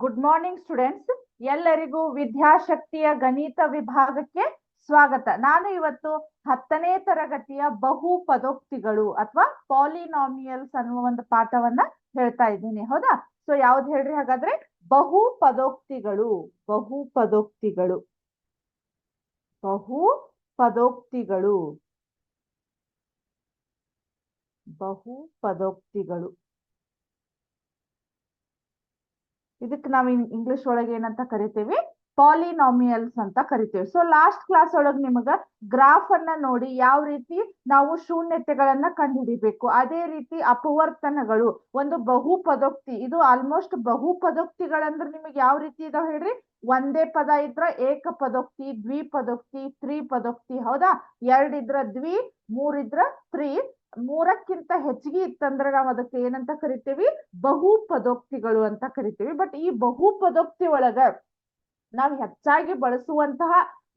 Good morning students. ಎಲ್ಲರಿಗೂ ವಿದ್ಯಾಶಕ್ತಿಯ ಗಣಿತ ವಿಭಾಗಕ್ಕೆ ಸ್ವಾಗತ. ನಾನು ಇವತ್ತು 10ನೇ ತರಗತಿಯ ಬಹು ಪದೋಕ್ತಿಗಳು ಅಥವಾ ಪಾಲಿನಾಮಿಯಲ್ಸ್ ಅನ್ನುವ ಒಂದು ಪಾಠವನ್ನ ಹೇಳ್ತಾ ಇದ್ದೀನಿ. ಹೌದಾ? ಸೊ ಯಾವ್ದು ಹೇಳ್ರಿ ಹಾಗಾದ್ರೆ? ಬಹು ಪದೋಕ್ತಿಗಳು. ಬಹು ಪದೋಕ್ತಿಗಳು. ಬಹು ಪದೋಕ್ತಿಗಳು. ಬಹು ಪದೋಕ್ತಿಗಳು. ಇದಕ್ಕೆ ನಾವು ಇಂಗ್ಲಿಷ್ ಒಳಗೆ ಏನಂತ ಕರಿತೇವೆ? ಪಾಲಿನಾಮಿಯಲ್ಸ್ ಅಂತ ಕರಿತೇವೆ. ಸೊ ಲಾಸ್ಟ್ ಕ್ಲಾಸ್ ಒಳಗೆ ನಿಮಗ ಗ್ರಾಫ್ ಅನ್ನ ನೋಡಿ ಯಾವ ರೀತಿ ನಾವು ಶೂನ್ಯತೆಗಳನ್ನ ಕಂಡುಹಿಡಿಬೇಕು, ಅದೇ ರೀತಿ ಅಪವರ್ತನಗಳು, ಒಂದು ಬಹು ಪದೋಕ್ತಿ. ಇದು ಆಲ್ಮೋಸ್ಟ್ ಬಹು ಪದೋಕ್ತಿಗಳಂದ್ರೆ ನಿಮಗೆ ಯಾವ ರೀತಿ ಇದಾವ ಹೇಳ್ರಿ? ಒಂದೇ ಪದ ಇದ್ರ ಏಕ ಪದೋಕ್ತಿ, ದ್ವಿಪದೋಕ್ತಿ, ತ್ರಿಪದೋಕ್ತಿ. ಹೌದಾ? ಎರಡಿದ್ರ ದ್ವಿ, ಮೂರಿದ್ರ ತ್ರಿ, ಮೂರಕ್ಕಿಂತ ಹೆಚ್ಚಿಗೆ ಇತ್ತಂದ್ರೆ ನಾವು ಅದಕ್ಕೆ ಏನಂತ ಕರಿತೇವಿ? ಬಹು ಪದೋಕ್ತಿಗಳು ಅಂತ ಕರಿತೀವಿ. ಬಟ್ ಈ ಬಹು ಪದೋಕ್ತಿ ಒಳಗ ನಾವು ಹೆಚ್ಚಾಗಿ ಬಳಸುವಂತಹ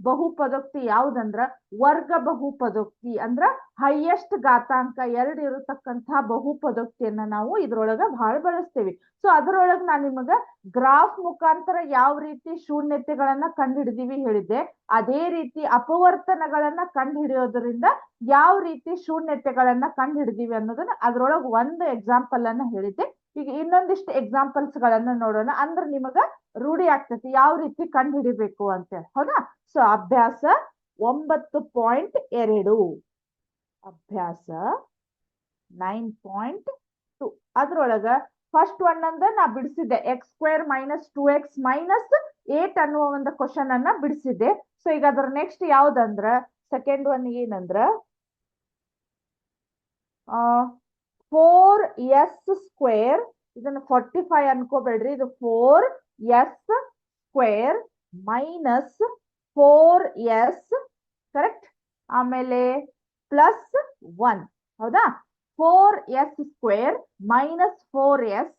ಬಹು ಪದೋಕ್ತಿ ಯಾವ್ದಂದ್ರ ವರ್ಗ ಬಹು ಪದೋಕ್ತಿ. ಅಂದ್ರ ಹೈಯೆಸ್ಟ್ ಘಾತಾಂಕ 2 ಇರತಕ್ಕಂತಹ ಬಹು ಪದೋಕ್ತಿಯನ್ನ ನಾವು ಇದ್ರೊಳಗ ಬಹಳ ಬಳಸ್ತೇವಿ. ಸೊ ಅದರೊಳಗ ನಾನು ನಿಮಗ ಗ್ರಾಫ್ ಮುಖಾಂತರ ಯಾವ ರೀತಿ ಶೂನ್ಯತೆಗಳನ್ನ ಕಂಡುಹಿಡಿದೀವಿ ಹೇಳಿದ್ದೆ, ಅದೇ ರೀತಿ ಅಪವರ್ತನಗಳನ್ನ ಕಂಡುಹಿಡಿಯೋದ್ರಿಂದ ಯಾವ ರೀತಿ ಶೂನ್ಯತೆಗಳನ್ನ ಕಂಡುಹಿಡಿದೀವಿ ಅನ್ನೋದನ್ನ ಅದ್ರೊಳಗ ಒಂದು ಎಕ್ಸಾಂಪಲ್ ಅನ್ನ ಹೇಳಿದ್ದೆ. ಈಗ ಇನ್ನೊಂದಿಷ್ಟು ಎಕ್ಸಾಂಪಲ್ಸ್ ಗಳನ್ನ ನೋಡೋಣ, ಅಂದ್ರೆ ನಿಮಗ ರೂಢಿ ಆಗ್ತೈತಿ ಯಾವ ರೀತಿ ಕಂಡು ಹಿಡಿಬೇಕು ಅಂತೇಳಿ. ಹೌದಾ? ಸೊ ಅಭ್ಯಾಸ 9.2. ಅಭ್ಯಾಸ 9.2 ಅದ್ರೊಳಗ ಫಸ್ಟ್ ಒನ್ ಅಂದ ನಾ ಬಿಡಿಸಿದ್ದೆ, x² - 2x - 8 ಅನ್ನುವ ಒಂದು ಕ್ವಶನ್ ಅನ್ನ ಬಿಡಿಸಿದ್ದೆ. ಸೊ ಈಗ ಅದ್ರ ನೆಕ್ಸ್ಟ್ ಯಾವ್ದಂದ್ರ ಸೆಕೆಂಡ್ ಒನ್ ಏನಂದ್ರ 4s². ಇದನ್ನ 45 ಅನ್ಕೋಬೇಡ್ರಿ, ಇದು 4s² - 4s ಕರೆಕ್ಟ್, ಆಮೇಲೆ +1. ಹೌದಾ? 4s² - 4s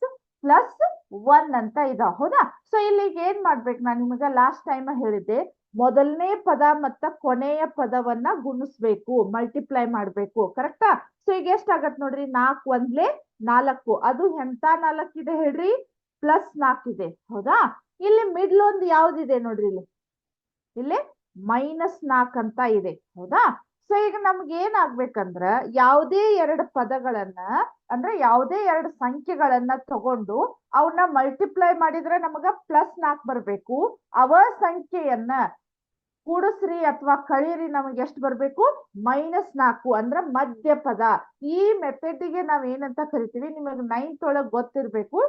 +1 ಅಂತ ಇದ. ಹೌದಾ? ಸೊ ಇಲ್ಲಿಗೆ ಏನ್ ಮಾಡ್ಬೇಕು? ನಾನು ನಿಮಗ ಲಾಸ್ಟ್ ಟೈಮ್ ಹೇಳಿದ್ದೆ, ಮೊದಲನೇ ಪದ ಮತ್ತ ಕೊನೆಯ ಪದವನ್ನ ಗುಣಿಸ್ಬೇಕು, ಮಲ್ಟಿಪ್ಲೈ ಮಾಡ್ಬೇಕು. ಕರೆಕ್ಟಾ? ಸೊ ಈಗ ಎಷ್ಟಾಗತ್ ನೋಡ್ರಿ? 4 1 4. ಅದು ಎಂತ 4 ಇದೆ ಹೇಳ್ರಿ? +4 ಇದೆ. ಹೌದಾ? ಇಲ್ಲಿ ಮಿಡ್ಲ್ ಒಂದು ಯಾವ್ದಿದೆ ನೋಡ್ರಿ? ಇಲ್ಲಿ -4 ಅಂತ ಇದೆ. ಹೌದಾ? ಸೊ ಈಗ ನಮ್ಗೆ ಏನಾಗ್ಬೇಕಂದ್ರ ಯಾವುದೇ 2 ಪದಗಳನ್ನ ಅಂದ್ರೆ ಯಾವುದೇ 2 ಸಂಖ್ಯೆಗಳನ್ನ ತಗೊಂಡು ಅವನ್ನ ಮಲ್ಟಿಪ್ಲೈ ಮಾಡಿದ್ರೆ ನಮಗ +4 ಬರ್ಬೇಕು. ಅವ ಸಂಖ್ಯೆಯನ್ನ ಕೂಡಿಸ್ರಿ ಅಥವಾ ಕಳೀರಿ, ನಮಗೆ ಎಷ್ಟು ಬರ್ಬೇಕು? -4 ಅಂದ್ರ ಮಧ್ಯ ಪದ. ಈ ಮೆಥಡಿಗೆ ನಾವ್ ಏನಂತ ಕರಿತೀವಿ? ನಿಮಗೆ 9th ಒಳಗ್ ಗೊತ್ತಿರ್ಬೇಕು,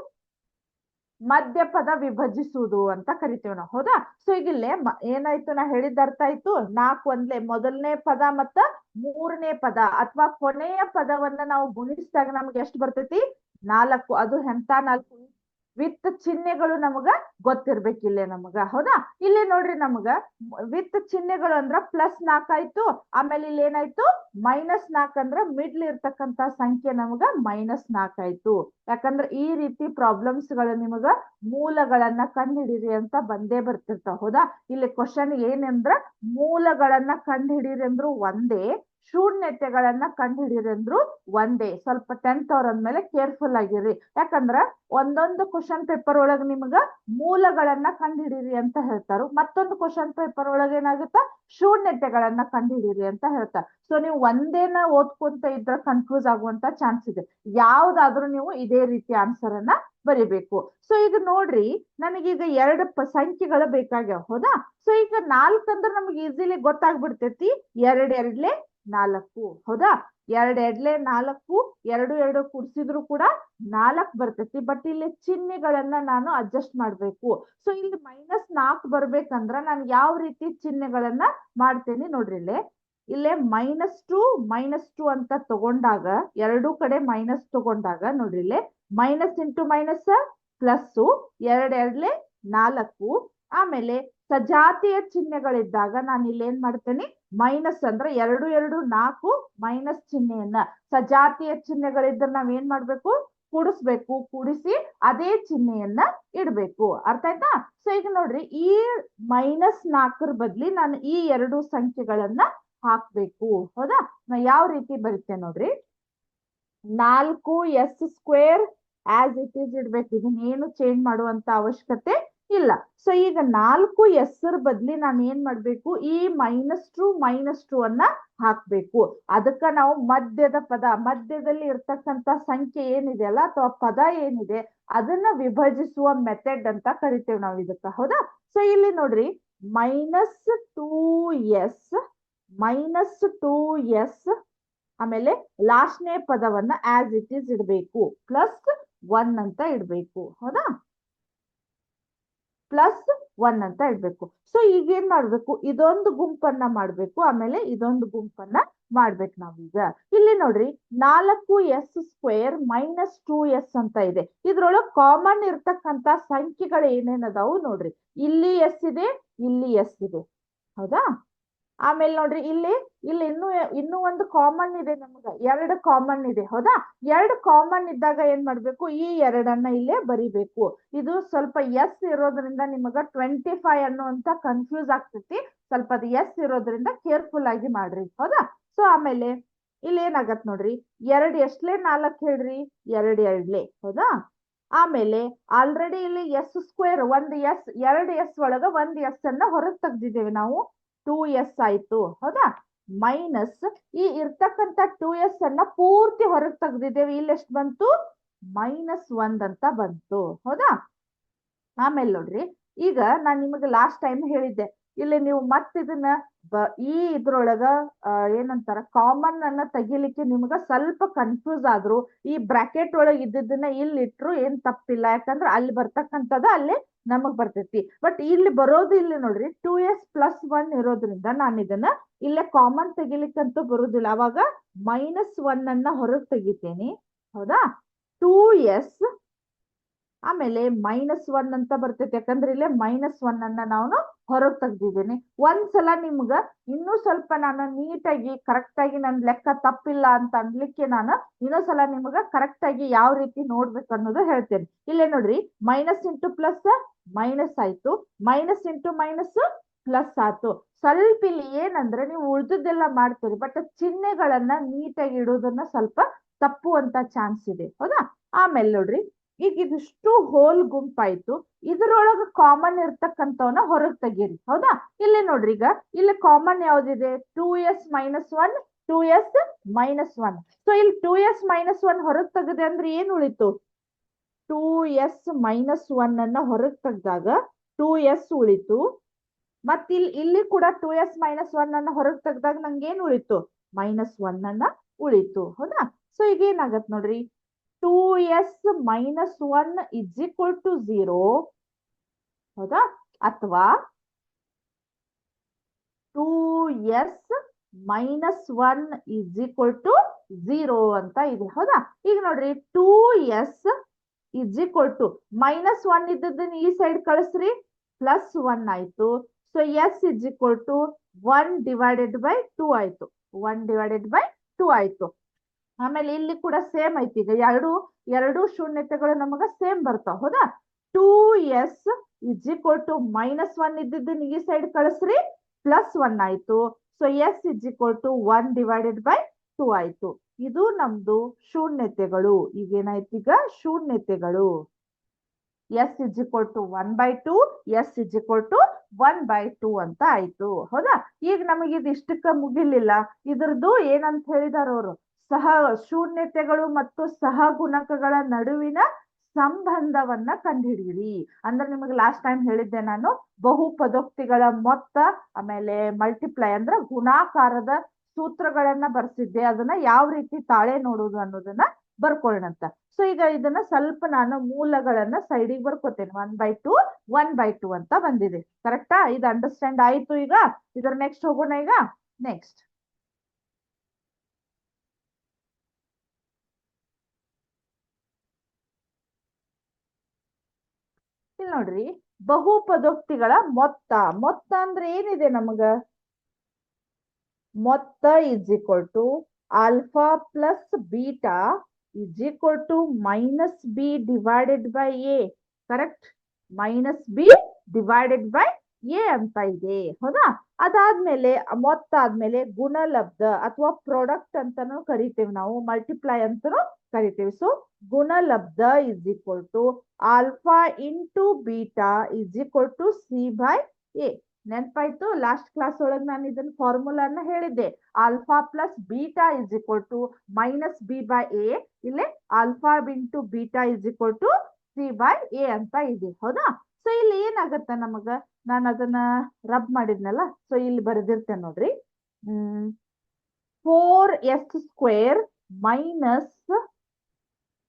ಮಧ್ಯ ಪದ ವಿಭಜಿಸುವುದು ಅಂತ ಕರಿತೀವಿ ನಾವು. ಹೌದಾ? ಸೊ ಈಗ ಇಲ್ಲೇ ಏನಾಯ್ತು? ನಾ ಹೇಳಿದ ಅರ್ಥ ಆಯ್ತು? 4 1 ಮೊದಲನೇ ಪದ ಮತ್ತ ಮೂರನೇ ಪದ ಅಥವಾ ಕೊನೆಯ ಪದವನ್ನ ನಾವು ಗುಣಿಸಿದಾಗ ನಮ್ಗೆ ಎಷ್ಟು ಬರ್ತೈತಿ? 4. ಅದು ಎಂತ 4? ವಿತ್ ಚಿಹ್ನೆಗಳು ನಮಗ ಗೊತ್ತಿರ್ಬೇಕಿಲ್ಲೇ ನಮಗ. ಹೌದಾ? ಇಲ್ಲಿ ನೋಡ್ರಿ, ನಮಗ ವಿತ್ ಚಿಹ್ನೆಗಳು ಅಂದ್ರ +4 ಆಯ್ತು. ಆಮೇಲೆ ಇಲ್ಲಿ ಏನಾಯ್ತು? -4 ಅಂದ್ರ ಮಿಡ್ಲ್ ಇರ್ತಕ್ಕಂತ ಸಂಖ್ಯೆ ನಮಗ -4 ಆಯ್ತು. ಯಾಕಂದ್ರೆ ಈ ರೀತಿ ಪ್ರಾಬ್ಲಮ್ಸ್ ಗಳು ನಿಮಗ ಮೂಲಗಳನ್ನ ಕಂಡುಹಿಡಿರಿ ಅಂತ ಬಂದೇ ಬರ್ತಿರ್ತಾವ. ಹೌದಾ? ಇಲ್ಲಿ ಕ್ವಶನ್ ಏನಂದ್ರ ಮೂಲಗಳನ್ನ ಕಂಡುಹಿಡಿರಿ ಅಂದ್ರು ಒಂದೇ, ಶೂನ್ಯತೆಗಳನ್ನ ಕಂಡುಹಿಡಿರಿ ಅಂದ್ರು ಒಂದೇ. ಸ್ವಲ್ಪ 10th ಅವ್ರ ಅಂದ್ಮೇಲೆ ಕೇರ್ಫುಲ್ ಆಗಿರ್ರಿ. ಯಾಕಂದ್ರ ಒಂದೊಂದು ಕ್ವಶನ್ ಪೇಪರ್ ಒಳಗ ನಿಮಗ ಮೂಲಗಳನ್ನ ಕಂಡುಹಿಡಿರಿ ಅಂತ ಹೇಳ್ತಾರು, ಮತ್ತೊಂದು ಕ್ವಶನ್ ಪೇಪರ್ ಒಳಗೆ ಏನಾಗುತ್ತ? ಶೂನ್ಯತೆಗಳನ್ನ ಕಂಡುಹಿಡಿರಿ ಅಂತ ಹೇಳ್ತಾರೆ. ಸೊ ನೀವು ಒಂದೇನ ಓದ್ಕೊಂತ ಇದ್ರ ಕನ್ಫ್ಯೂಸ್ ಆಗುವಂತ ಚಾನ್ಸ್ ಇದೆ. ಯಾವ್ದಾದ್ರೂ ನೀವು ಇದೇ ರೀತಿ ಆನ್ಸರ್ ಅನ್ನ ಬರಿಬೇಕು. ಸೊ ಈಗ ನೋಡ್ರಿ, ನನಗೀಗ 2 ಸಂಖ್ಯೆಗಳು ಬೇಕಾಗ್ಯಾವ. ಹೌದಾ? ಸೊ ಈಗ 4 ಅಂದ್ರೆ ನಮ್ಗೆ ಈಸಿಲಿ ಗೊತ್ತಾಗ್ಬಿಡ್ತೈತಿ, 2 2 4. ಹೌದಾ? 2 2 4, 2 2 ಕೂಡಿಸಿದ್ರು ಕೂಡ 4 ಬರ್ತೈತಿ. ಬಟ್ ಇಲ್ಲಿ ಚಿಹ್ನೆಗಳನ್ನ ನಾನು ಅಡ್ಜಸ್ಟ್ ಮಾಡ್ಬೇಕು. ಸೊ ಇಲ್ಲಿ -4 ಬರ್ಬೇಕಂದ್ರ ನಾನು ಯಾವ ರೀತಿ ಚಿಹ್ನೆಗಳನ್ನ ಮಾಡ್ತೇನೆ ನೋಡ್ರಿ. ಇಲ್ಲೇ -2 ಅಂತ ತಗೊಂಡಾಗ, ಎರಡೂ ಕಡೆ ಮೈನಸ್ ತಗೊಂಡಾಗ ನೋಡ್ರಿ, ಇಲ್ಲೇ ಮೈನಸ್ ಇಂಟು ಮೈನಸ್ ಪ್ಲಸ್, 2 2 4. ಆಮೇಲೆ ಸಜಾತಿಯ ಚಿಹ್ನೆಗಳಿದ್ದಾಗ ನಾನು ಇಲ್ಲಿ ಏನ್ ಮಾಡ್ತೇನೆ? ಮೈನಸ್ ಅಂದ್ರೆ 2 2 4 ಮೈನಸ್ ಚಿಹ್ನೆಯನ್ನ, ಸಜಾತಿಯ ಚಿಹ್ನೆಗಳಿದ್ರೆ ನಾವ್ ಏನ್ ಮಾಡ್ಬೇಕು? ಕೂಡಿಸ್ಬೇಕು. ಕೂಡಿಸಿ ಅದೇ ಚಿಹ್ನೆಯನ್ನ ಇಡ್ಬೇಕು. ಅರ್ಥ ಆಯ್ತಾ? ಸೊ ಈಗ ನೋಡ್ರಿ, ಈ -4 ಬದ್ಲಿ ನಾನು ಈ 2 ಸಂಖ್ಯೆಗಳನ್ನ ಹಾಕ್ಬೇಕು. ಹೌದಾ? ನಾ ಯಾವ ರೀತಿ ಬರುತ್ತೆ ನೋಡ್ರಿ? 4s² ಆಸ್ ಇಟ್ ಈಸ್ ಇಡ್ಬೇಕು, ಇದನ್ನೇನು ಚೇಂಜ್ ಮಾಡುವಂತ ಅವಶ್ಯಕತೆ ಇಲ್ಲ. ಸೊ ಈಗ 4 ಎಸ್ಸರ್ ಬದ್ಲಿ ನಾನು ಏನ್ ಮಾಡ್ಬೇಕು, ಈ -2 ಅನ್ನ ಹಾಕ್ಬೇಕು. ಅದಕ್ಕ ನಾವು ಮಧ್ಯದ ಪದ, ಮಧ್ಯದಲ್ಲಿ ಇರ್ತಕ್ಕಂತ ಸಂಖ್ಯೆ ಏನಿದೆ ಅಲ್ಲ ಅಥವಾ ಪದ ಏನಿದೆ ಅದನ್ನ ವಿಭಜಿಸುವ ಮೆಥಡ್ ಅಂತ ಕರಿತೇವೆ ನಾವು ಇದಕ್ಕ. ಹೌದಾ? ಸೊ ಇಲ್ಲಿ ನೋಡ್ರಿ, -2s -2s ಆಮೇಲೆ ಲಾಸ್ಟ್ನೇ ಪದವನ್ನ ಆಸ್ ಇಟ್ ಈಸ್ ಇಡ್ಬೇಕು, +1 ಅಂತ ಇಡ್ಬೇಕು. ಹೌದಾ? +1 ಅಂತ ಇಡ್ಬೇಕು. ಸೊ ಈಗ ಏನ್ ಮಾಡ್ಬೇಕು, ಇದೊಂದು ಗುಂಪನ್ನ ಮಾಡ್ಬೇಕು, ಆಮೇಲೆ ಇದೊಂದು ಗುಂಪನ್ನ ಮಾಡ್ಬೇಕು ನಾವೀಗ. ಇಲ್ಲಿ ನೋಡ್ರಿ, 4s² -2s ಅಂತ ಇದೆ. ಇದ್ರೊಳಗೆ ಕಾಮನ್ ಇರ್ತಕ್ಕಂತ ಸಂಖ್ಯೆಗಳು ಏನೇನದಾವು ನೋಡ್ರಿ. ಇಲ್ಲಿ ಎಸ್ ಇದೆ, ಇಲ್ಲಿ ಎಸ್ ಇದೆ. ಹೌದಾ? ಆಮೇಲೆ ನೋಡ್ರಿ, ಇಲ್ಲಿ ಇನ್ನೂ ಒಂದು ಕಾಮನ್ ಇದೆ, ನಮ್ಗ 2 ಕಾಮನ್ ಇದೆ. ಹೌದಾ? 2 ಕಾಮನ್ ಇದ್ದಾಗ ಏನ್ ಮಾಡ್ಬೇಕು, ಈ 2ಅನ್ನ ಇಲ್ಲೇ ಬರಿಬೇಕು. ಇದು ಸ್ವಲ್ಪ ಎಸ್ ಇರೋದ್ರಿಂದ ನಿಮಗ 25 ಅನ್ನುವಂತ ಕನ್ಫ್ಯೂಸ್ ಆಗ್ತೈತಿ. ಸ್ವಲ್ಪ ಅದು ಎಸ್ ಇರೋದ್ರಿಂದ ಕೇರ್ಫುಲ್ ಆಗಿ ಮಾಡ್ರಿ. ಹೌದಾ? ಸೊ ಆಮೇಲೆ ಇಲ್ಲಿ ಏನಾಗತ್ ನೋಡ್ರಿ, 2 ಎಷ್ಟ್ಲೆ 4 ಹೇಳ್ರಿ, 2 2 ಹೌದಾ? ಆಮೇಲೆ ಆಲ್ರೆಡಿ ಇಲ್ಲಿ s², 2s ಒಳಗ 1s ಅನ್ನ ಹೊರಗೆ ತೆಗ್ದಿದ್ದೇವೆ ನಾವು, 2s ಆಯ್ತು. ಹೌದಾ? ಮೈನಸ್ ಈ ಇರ್ತಕ್ಕಂತ 2s ಅನ್ನ ಪೂರ್ತಿ ಹೊರಗೆ ತೆಗ್ದಿದ್ದೇವೆ. ಇಲ್ಲಿ ಎಷ್ಟು ಬಂತು, -1 ಅಂತ ಬಂತು. ಹೌದಾ? ಆಮೇಲೆ ನೋಡ್ರಿ, ಈಗ ನಾನ್ ನಿಮಗೆ ಲಾಸ್ಟ್ ಟೈಮ್ ಹೇಳಿದ್ದೆ, ಇಲ್ಲಿ ನೀವು ಇದನ್ನ ಈ ಇದ್ರೊಳಗ ಏನಂತಾರ, ಕಾಮನ್ ಅನ್ನ ತೆಗಿಲಿಕ್ಕೆ ನಿಮ್ಗ ಸ್ವಲ್ಪ ಕನ್ಫ್ಯೂಸ್ ಆದ್ರು ಈ ಬ್ರಾಕೆಟ್ ಒಳಗೆ ಇದ್ದದನ್ನ ಇಲ್ಲಿ ಇಟ್ರು ಏನ್ ತಪ್ಪಿಲ್ಲ, ಯಾಕಂದ್ರೆ ಅಲ್ಲಿ ಬರ್ತಕ್ಕಂಥದ್ದು ಅಲ್ಲೇ ನಮಗ್ ಬರ್ತೈತಿ. ಬಟ್ ಇಲ್ಲಿ ಬರೋದು ಇಲ್ಲಿ ನೋಡ್ರಿ, 2s +1 ಇರೋದ್ರಿಂದ ನಾನು ಇದನ್ನ ಇಲ್ಲೇ ಕಾಮನ್ ತೆಗಿಲಿಕ್ಕಂತೂ ಬರುದಿಲ್ಲ. ಅವಾಗ -1 ಅನ್ನ ಹೊರಗೆ ತೆಗಿತೇನೆ. ಹೌದಾ? 2s ಆಮೇಲೆ -1 ಅಂತ ಬರ್ತೈತಿ, ಯಾಕಂದ್ರೆ ಇಲ್ಲೇ -1 ಅನ್ನ ನಾನು ಹೊರಗೆ ತೆಗ್ದಿದ್ದೀನಿ. ಒಂದ್ಸಲ ನಿಮ್ಗ ಇನ್ನೂ ಸ್ವಲ್ಪ ನಾನು ನೀಟಾಗಿ ಕರೆಕ್ಟ್ ಆಗಿ ನನ್ ಲೆಕ್ಕ ತಪ್ಪಿಲ್ಲ ಅಂತ ಅನ್ಲಿಕ್ಕೆ ನಾನು ಇನ್ನೊಂದ್ಸಲ ನಿಮ್ಗ ಕರೆಕ್ಟ್ ಆಗಿ ಯಾವ ರೀತಿ ನೋಡ್ಬೇಕು ಅನ್ನೋದು ಹೇಳ್ತೇನೆ. ಇಲ್ಲೇ ನೋಡ್ರಿ, ಮೈನಸ್ ಇಂಟು ಪ್ಲಸ್ ಮೈನಸ್ ಆಯ್ತು, ಮೈನಸ್ ಇಂಟು ಮೈನಸ್ ಪ್ಲಸ್ ಆಯ್ತು. ಸ್ವಲ್ಪ ಇಲ್ಲಿ ಏನಂದ್ರೆ ನೀವು ಉಳ್ದದ್ದೆಲ್ಲ ಮಾಡ್ತೀರಿ, ಬಟ್ ಚಿಹ್ನೆಗಳನ್ನ ನೀಟಾಗಿ ಇಡೋದನ್ನ ಸ್ವಲ್ಪ ತಪ್ಪುವಂತ ಚಾನ್ಸ್ ಇದೆ. ಹೌದಾ? ಆಮೇಲೆ ನೋಡ್ರಿ, ಈಗ ಇದಿಷ್ಟು ಹೋಲ್ ಗುಂಪಾಯ್ತು. ಇದ್ರೊಳಗ ಕಾಮನ್ ಇರ್ತಕ್ಕಂಥವನ್ನ ಹೊರಗೆ ತೆಗೀರಿ. ಹೌದಾ? ಇಲ್ಲಿ ನೋಡ್ರಿ, ಈಗ ಇಲ್ಲಿ ಕಾಮನ್ ಯಾವ್ದಿದೆ, 2s -1 2s -1. ಸೊ ಇಲ್ಲಿ 2s -1 ಹೊರಗೆ ತೆಗದೆ ಅಂದ್ರೆ ಏನ್ ಉಳಿತು, 2s -1 ಅನ್ನ ಹೊರಗೆ ತೆಗ್ದಾಗ 2s ಉಳಿತು. ಮತ್ ಇಲ್ಲಿ ಕೂಡ 2s -1 ಅನ್ನ ಹೊರಗೆ ತೆಗ್ದಾಗ ನಂಗೆ ಏನ್ ಉಳಿತು, -1 ಅನ್ನ ಉಳಿತು. ಹೌದಾ? ಸೊ ಈಗ ಏನಾಗತ್ ನೋಡ್ರಿ, 2s -1 = 0. ಹೌದಾ? ಅಥವಾ 2s -1 = 0 ಅಂತ ಇದೆ. ಹೌದಾ? ಈಗ ನೋಡ್ರಿ, 2s = -1 ಇದ್ದದನ್ನ ಈ ಸೈಡ್ ಕಳಿಸ್ರಿ, +1 ಆಯ್ತು. ಸೊ s = 1/2 ಆಯ್ತು, 1/2 ಆಯ್ತು. ಆಮೇಲೆ ಇಲ್ಲಿ ಕೂಡ ಸೇಮ್ ಐತಿ. ಈಗ ಎರಡು ಶೂನ್ಯತೆಗಳು ನಮಗ ಸೇಮ್ ಬರ್ತಾವ. ಹೌದಾ? 2s = -1 ಇದ್ದದನ್ನ ಈ ಸೈಡ್ ಕಳಿಸ್ರಿ, +1 ಆಯ್ತು. ಸೊ s = 1/2 ಆಯ್ತು. ಇದು ನಮ್ದು ಶೂನ್ಯತೆಗಳು. ಈಗೇನಾಯ್ತು, ಈಗ ಶೂನ್ಯತೆಗಳು. s = 1/2, s = 1/2 ಅಂತ ಆಯ್ತು. ಹೌದಾ? ಈಗ ನಮಗೆ ಇದು ಇಷ್ಟಕ್ಕ ಮುಗಿಲಿಲ್ಲ. ಇದ್ರದ್ದು ಏನಂತ ಹೇಳಿದಾರ ಅವರು, ಶೂನ್ಯತೆಗಳು ಮತ್ತು ಸಹಗುಣಕಗಳ ನಡುವಿನ ಸಂಬಂಧವನ್ನ ಕಂಡುಹಿಡಿಯಿರಿ. ಅಂದ್ರೆ ನಿಮಗೆ ಲಾಸ್ಟ್ ಟೈಮ್ ಹೇಳಿದ್ದೆ ನಾನು, ಬಹುಪದೋಕ್ತಿಗಳ ಮೊತ್ತ ಆಮೇಲೆ ಮಲ್ಟಿಪ್ಲೈ ಅಂದ್ರೆ ಗುಣಾಕಾರದ ಸೂತ್ರಗಳನ್ನ ಬರ್ಸಿದ್ದೆ. ಅದನ್ನ ಯಾವ ರೀತಿ ತಾಳೆ ನೋಡುದು ಅನ್ನೋದನ್ನ ಬರ್ಕೊಳ್ಳೋಣಂತ. ಸೊ ಈಗ ಇದನ್ನ ಸ್ವಲ್ಪ ನಾನು ಮೂಲಗಳನ್ನ ಸೈಡಿಗೆ ಬರ್ಕೋತೇನೆ. 1/2 1/2 ಅಂತ ಬಂದಿದೆ. ಕರೆಕ್ಟಾ? ಇದು ಅಂಡರ್ಸ್ಟ್ಯಾಂಡ್ ಆಯ್ತು. ಈಗ ಇದರ ನೆಕ್ಸ್ಟ್ ಹೋಗೋಣ. ಈಗ ನೆಕ್ಸ್ಟ್ ಇಲ್ಲಿ ನೋಡ್ರಿ, ಬಹುಪದೋಕ್ತಿಗಳ ಮೊತ್ತ. ಮೊತ್ತ ಅಂದ್ರೆ ಏನಿದೆ ನಮಗ, ಮೊತ್ತ = alpha plus beta = -b / a. Correct? -b / A ಅಂತ ಇದೆ. ಹೌದಾ? ಅದಾದ್ಮೇಲೆ ಮೊತ್ತ ಆದ್ಮೇಲೆ ಗುಣಲಬ್ಧ ಅಥವಾ ಪ್ರಾಡಕ್ಟ್ ಅಂತಾನು ಕರಿತೇವೆ ನಾವು, ಮಲ್ಟಿಪ್ಲೈ ಅಂತಾನು ಕರಿತೇವೆ. ಸೊ ಗುಣಲಬ್ಧ is equal to alpha into beta is equal to C by A. ನೆನ್ಪಾಯ್ತು? ಲಾಸ್ಟ್ ಕ್ಲಾಸ್ ಒಳಗೆ ನಾನು ಇದನ್ನ ಫಾರ್ಮುಲಾನ ಹೇಳಿದ್ದೆ. Alpha plus beta is equal to minus B by A. ಇಲ್ಲಿ alpha into beta is equal to C by A ಅಂತ ಇದೆ. ಹೌದಾ? ಸೊ ಇಲ್ಲಿ ಏನಾಗತ್ತ ನಮಗ, ನಾನು ಅದನ್ನ ರಬ್ ಮಾಡಿದ್ನಲ್ಲ, ಸೊ ಇಲ್ಲಿ ಬರೆದಿರ್ತೇನೆ ನೋಡ್ರಿ. 4s² ಮೈನಸ್